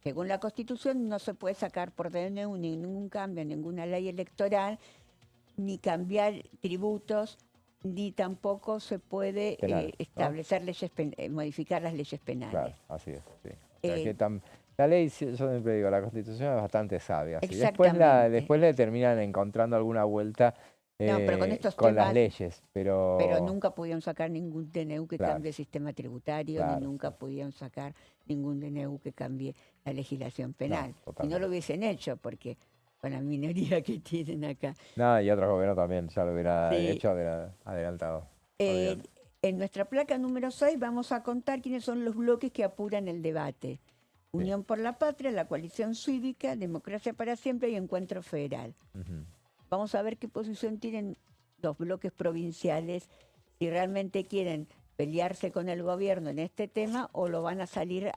según la Constitución no se puede sacar por DNU ningún cambio, ninguna ley electoral, ni cambiar tributos, ni tampoco se puede Penales, ¿no? establecer leyes, modificar las leyes penales. Claro, así es. Sí. O sea, Eh, que la ley, yo siempre digo, la Constitución es bastante sabia. ¿Sí? Exactamente. Después le terminan encontrando alguna vuelta pero con estos con las temas- leyes, pero nunca pudieron sacar ningún DNU que Claro. cambie el sistema tributario, Claro, ni nunca pudieron sacar ningún DNU que cambie la legislación penal. Y no totalmente. lo hubiesen hecho, porque con la minoría que tienen acá. nada, y otros gobiernos también ya lo hubiera Sí. hecho adelantado. En nuestra placa número 6 vamos a contar quiénes son los bloques que apuran el debate. Unión por la Patria, la Coalición Cívica, Democracia para Siempre y Encuentro Federal. Ujú. Vamos a ver qué posición tienen los bloques provinciales, si realmente quieren pelearse con el gobierno en este tema o lo van a salir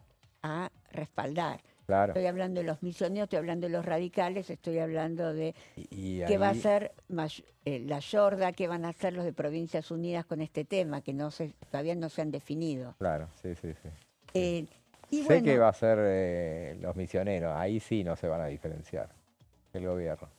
a respaldar. Claro. Estoy hablando de los misioneros, estoy hablando de los radicales, estoy hablando de Y qué va a ahí- hacer la Yorda, qué van a hacer los de Provincias Unidas con este tema, que todavía no se han definido. Claro, sí. Y Sé bueno, que va a ser los misioneros, ahí sí no se van a diferenciar el gobierno.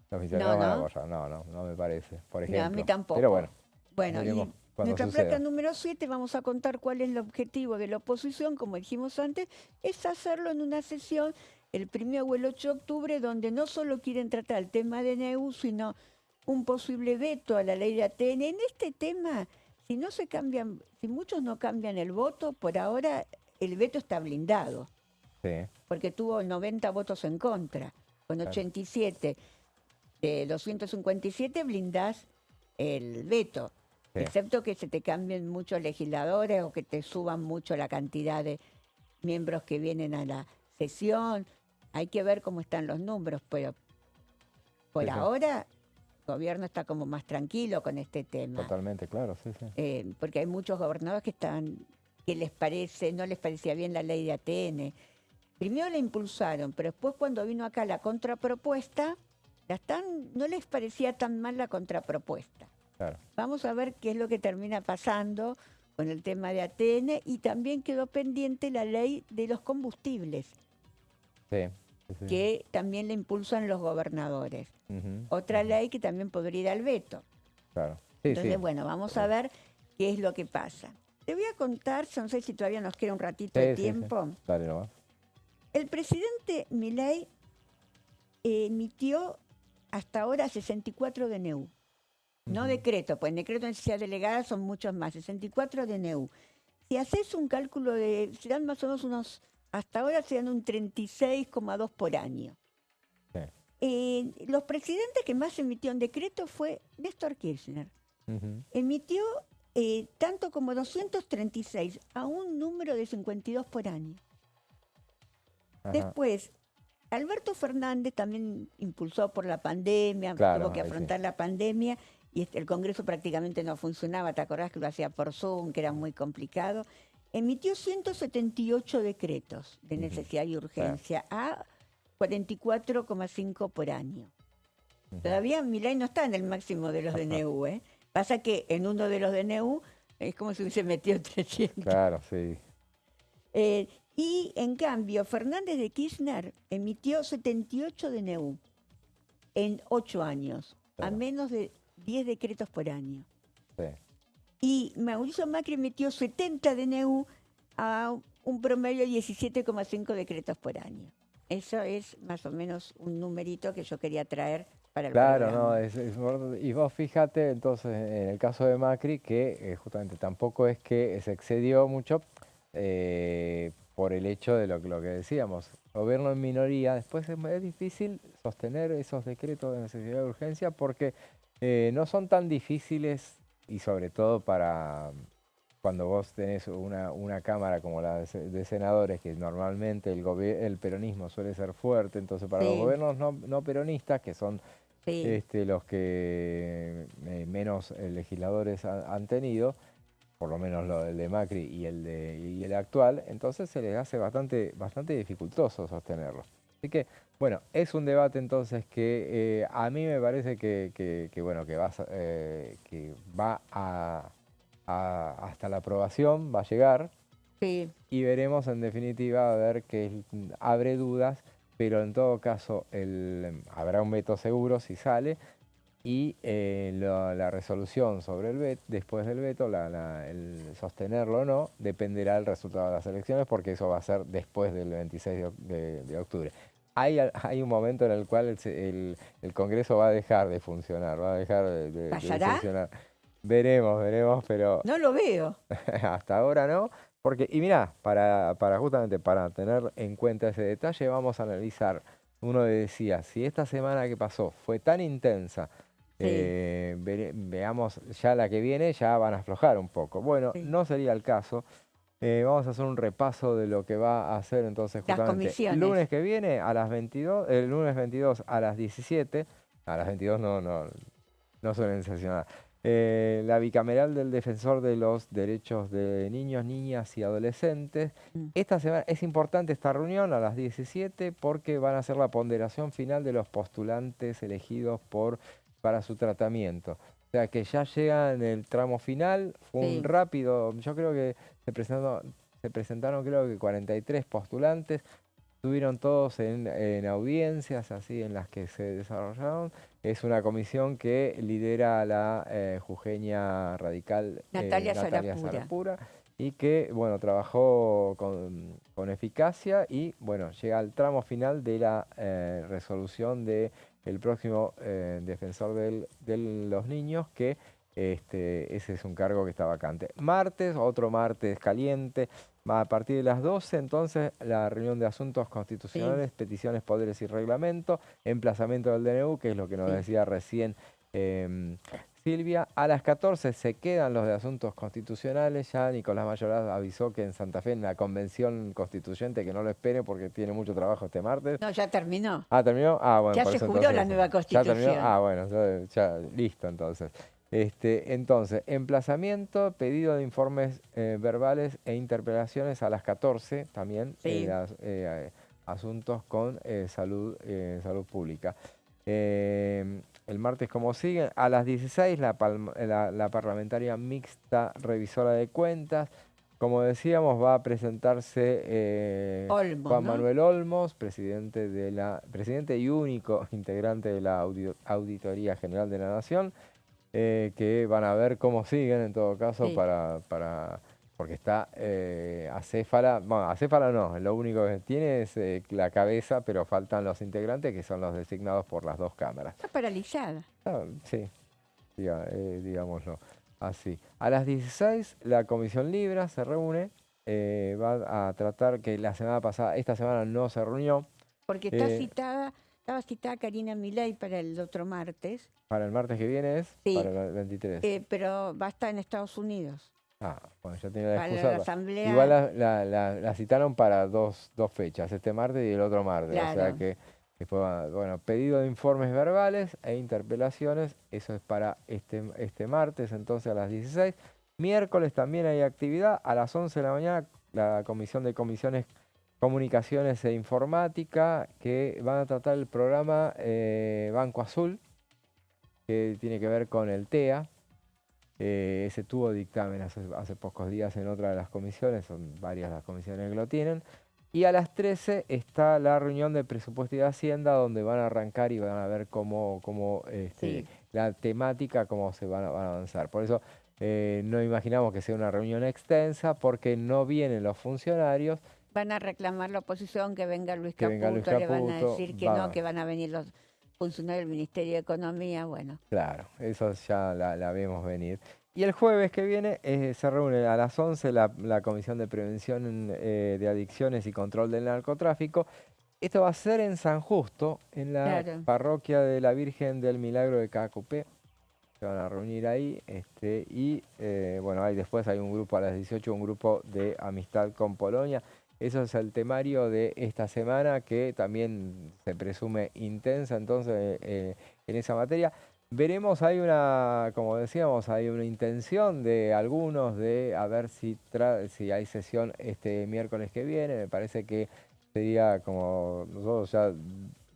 Los misioneros van a ¿no? apoyar, no me parece, por no, ejemplo. a mí tampoco. Pero bueno, Bueno, veremos y cuando nuestra suceda. placa número 7 vamos a contar cuál es el objetivo de la oposición, como dijimos antes, es hacerlo en una sesión el 1 o el 8 de octubre, donde no solo quieren tratar el tema de DNU, sino un posible veto a la ley de ATN. En este tema, si muchos no cambian el voto, por ahora el veto está blindado, Sí, porque tuvo 90 votos en contra, con Claro. 87 de 257 blindás el veto. Sí. Excepto que se te cambien muchos legisladores o que te suban mucho la cantidad de miembros que vienen a la sesión. Hay que ver cómo están los números, pero por Sí, sí. ahora el gobierno está como más tranquilo con este tema. totalmente, claro, sí. Porque hay muchos gobernadores que no les parecía bien la ley de ATN. Primero la impulsaron, pero después cuando vino acá la contrapropuesta, no les parecía tan mal la contrapropuesta. Claro. Vamos a ver qué es lo que termina pasando con el tema de ATN y también quedó pendiente la ley de los combustibles, Sí. que también la impulsan los gobernadores. Ujú, Otra ley que también podría ir al veto. Claro. Sí, Entonces, sí. bueno, vamos a ver qué es lo que pasa. Te voy a contar, no sé si todavía nos queda un ratito Sí, de sí, tiempo. sí. Dale nomás. El presidente Milei emitió hasta ahora 64 DNU. No decreto, pues en decreto de necesidad delegada son muchos más, 64 DNU. Si haces un cálculo serán más o menos hasta ahora serán un 36,2 por año. Sí. Los presidentes que más emitió en decreto fue Néstor Kirchner. Ujú. Emitió tanto como 236 a un número de 52 por año. Ajá. Después, Alberto Fernández también impulsó por la pandemia, Claro, tuvo que ahí sí. afrontar la pandemia y el Congreso prácticamente no funcionaba, ¿te acordás que lo hacía por Zoom, que era muy complicado? Emitió 178 decretos de necesidad y urgencia a 44,5 por año. Todavía Milei no está en el máximo de los DNU, ¿eh? Pasa que en uno de los DNU es como si hubiese metido 300. Claro, sí. Y en cambio, Fernández de Kirchner emitió 78 DNU en 8 años, a menos de 10 decretos por año. Sí. Y Mauricio Macri emitió 70 DNU a un promedio de 17,5 decretos por año. Eso es más o menos un numerito que yo quería traer para el Claro, programa. no, es importante. Y vos fíjate, entonces, en el caso de Macri, que justamente tampoco es que se excedió mucho por el hecho de lo que decíamos. Gobierno en minoría, después es difícil sostener esos decretos de necesidad de urgencia porque no son tan difíciles y sobre todo para cuando vos tenés una cámara como la de senadores, que normalmente el peronismo suele ser fuerte, entonces para los gobiernos no peronistas, que son los que menos legisladores han tenido, por lo menos el de Macri y el actual, entonces se les hace bastante dificultoso sostenerlo. Así que, bueno, es un debate entonces que a mí me parece que va hasta la aprobación, va a llegar, y veremos en definitiva a ver que abre dudas, pero en todo caso habrá un veto seguro si sale, y la resolución sobre el veto, después del veto, el sostenerlo o no, dependerá del resultado de las elecciones, porque eso va a ser después del 26 de octubre. Hay un momento en el cual el Congreso va a dejar de funcionar, va a dejar de funcionar. Veremos, pero... No lo veo. Hasta ahora no, porque, y mirá, justamente para tener en cuenta ese detalle, vamos a analizar, uno decía, si esta semana que pasó fue tan intensa, veamos ya la que viene, ya van a aflojar un poco. Bueno, no sería el caso. Vamos a hacer un repaso de lo que va a hacer entonces justamente el lunes que viene a las 22, el lunes 22 a las 17, a las 22 no suelen sesionar. La bicameral del Defensor de los Derechos de Niños, Niñas y Adolescentes. Esta semana es importante esta reunión a las 17 porque van a hacer la ponderación final de los postulantes elegidos para su tratamiento. O sea que ya llega en el tramo final, fue un rápido, yo creo que se presentaron creo que 43 postulantes, estuvieron todos en audiencias así en las que se desarrollaron. Es una comisión que lidera la jujeña radical Natalia Sarapura y que bueno, trabajó con eficacia y bueno, llega al tramo final de la resolución del próximo defensor de los niños, que ese es un cargo que está vacante. Martes, otro martes caliente, a partir de las 12, entonces, la reunión de asuntos constitucionales, peticiones, poderes y reglamento, emplazamiento del DNU, que es lo que nos decía recién Silvia. A las 14 se quedan los de asuntos constitucionales. Ya Nicolás Mayoral avisó que en Santa Fe, en la convención constituyente, que no lo espere porque tiene mucho trabajo este martes. No, ya terminó. Ah, ¿terminó? Ah, bueno. Ya por se eso, juró entonces, la nueva constitución. ¿ya terminó? Ah, bueno, ya listo entonces. Entonces, emplazamiento, pedido de informes verbales e interpelaciones a las 14 también, asuntos con salud pública. El martes, como siguen, a las 16 la parlamentaria mixta revisora de cuentas. Como decíamos, va a presentarse Juan Manuel Olmos, presidente y único integrante de la Auditoría General de la Nación. Que van a ver cómo siguen en todo caso porque está acéfala, bueno, acéfala no, lo único que tiene es la cabeza, pero faltan los integrantes que son los designados por las dos cámaras. Está paralizada. Sí, digámoslo así. A las 16 la Comisión Libra se reúne, va a tratar que esta semana no se reunió. Porque estaba citada Karina Milei para el otro martes. Para el martes que viene para el 23. Pero va a estar en Estados Unidos. Ah, bueno, ya tenía la excusa. Para la asamblea. Igual la citaron para dos fechas, este martes y el otro martes. Claro. O sea que Después, bueno, pedido de informes verbales e interpelaciones, eso es para este martes, entonces a las 16. Miércoles también hay actividad, a las 11 de la mañana, la Comisión de Comisiones, Comunicaciones e Informática, que van a tratar el programa Banco Azul, que tiene que ver con el TEA. Ese tuvo dictamen hace pocos días en otra de las comisiones, son varias las comisiones que lo tienen. Y a las 13 está la reunión de presupuesto y de Hacienda, donde van a arrancar y van a ver cómo Sí. la temática, cómo se van a avanzar. Por eso no imaginamos que sea una reunión extensa, porque no vienen los funcionarios. Van a reclamar la oposición, que venga Luis Que venga Luis Caputo, le van a Caputo, decir que no, que van a venir los funcionarios del Ministerio de Economía, bueno. Claro, eso ya la vemos venir. Y el jueves que viene se reúne a las 11 la Comisión de Prevención de Adicciones y Control del Narcotráfico. Esto va a ser en San Justo, en la Claro. parroquia de la Virgen del Milagro de Cacupé. Se van a reunir ahí. Bueno, después hay un grupo a las 18, un grupo de amistad con Polonia. Eso es el temario de esta semana, que también se presume intensa entonces en esa materia. Veremos, como decíamos, hay una intención de algunos de a ver si hay sesión este miércoles que viene. Me parece que sería, como nosotros ya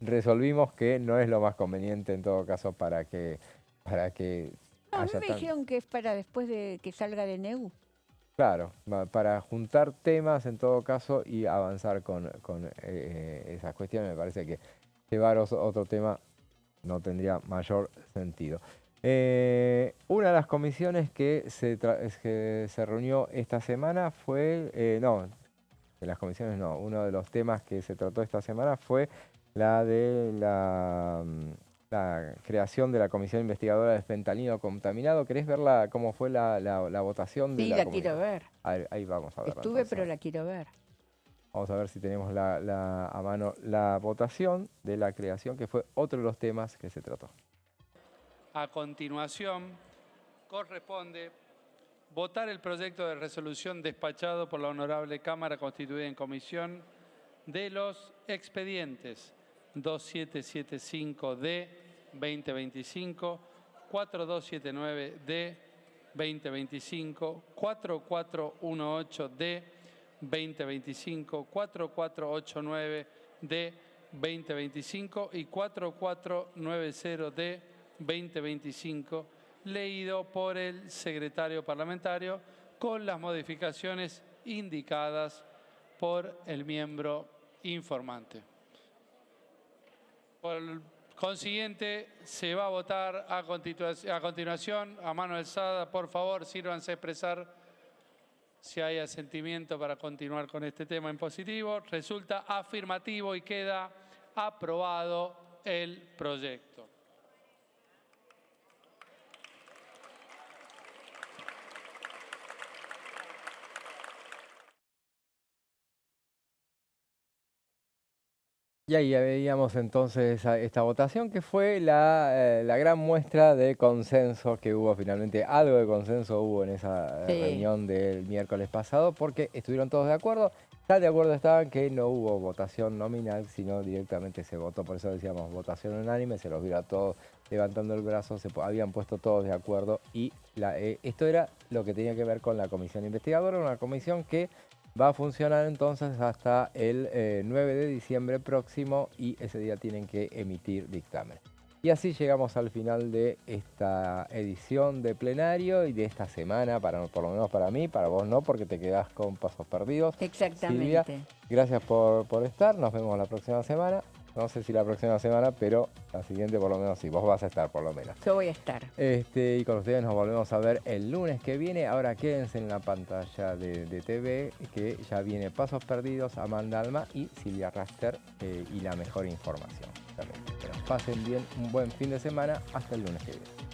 resolvimos, que no es lo más conveniente en todo caso para que No, a mí haya me tan... dijeron que es para después de que salga de NEU. Claro, para juntar temas en todo caso y avanzar con esas cuestiones. Me parece que llevar otro tema no tendría mayor sentido. Una de las comisiones que se reunió esta semana fue, de las comisiones no, uno de los temas que se trató esta semana fue la de la creación de la Comisión Investigadora de Fentanilo Contaminado. ¿Querés ver cómo fue la votación de Sí, la la comisión? quiero ver. Ahí vamos a ver. Estuve, pero la quiero ver. Vamos a ver si tenemos a mano la votación de la creación, que fue otro de los temas que se trató. A continuación, corresponde votar el proyecto de resolución despachado por la Honorable Cámara Constituida en Comisión de los expedientes 2775D 2025, 4279D 2025, 4418D 2025, 4489 de 2025 y 4490 de 2025, leído por el secretario parlamentario con las modificaciones indicadas por el miembro informante. Por consiguiente, se va a votar a continuación, a mano alzada. Por favor, sírvanse a expresar si hay asentimiento para continuar con este tema en positivo. Resulta afirmativo y queda aprobado el proyecto. Y ahí veíamos entonces esta votación, que fue la gran muestra de consenso que hubo finalmente. Algo de consenso hubo en esa reunión del miércoles pasado, porque estuvieron todos de acuerdo. Tal de acuerdo estaban que no hubo votación nominal, sino directamente se votó. Por eso decíamos votación unánime, se los vio a todos levantando el brazo, habían puesto todos de acuerdo. Y esto era lo que tenía que ver con la comisión investigadora, una comisión que va a funcionar entonces hasta el 9 de diciembre próximo, y ese día tienen que emitir dictamen. Y así llegamos al final de esta edición de plenario y de esta semana, por lo menos para mí, para vos no, porque te quedás con pasos perdidos. Exactamente. Silvia, gracias por estar, nos vemos la próxima semana. No sé si la próxima semana, pero la siguiente por lo menos sí, vos vas a estar por lo menos. Yo voy a estar. Y con ustedes nos volvemos a ver el lunes que viene. Ahora quédense en la pantalla de TV, que ya viene Pasos Perdidos, Amanda Alma y Silvia Raster, y la mejor información también. Pero pasen bien, un buen fin de semana, hasta el lunes que viene.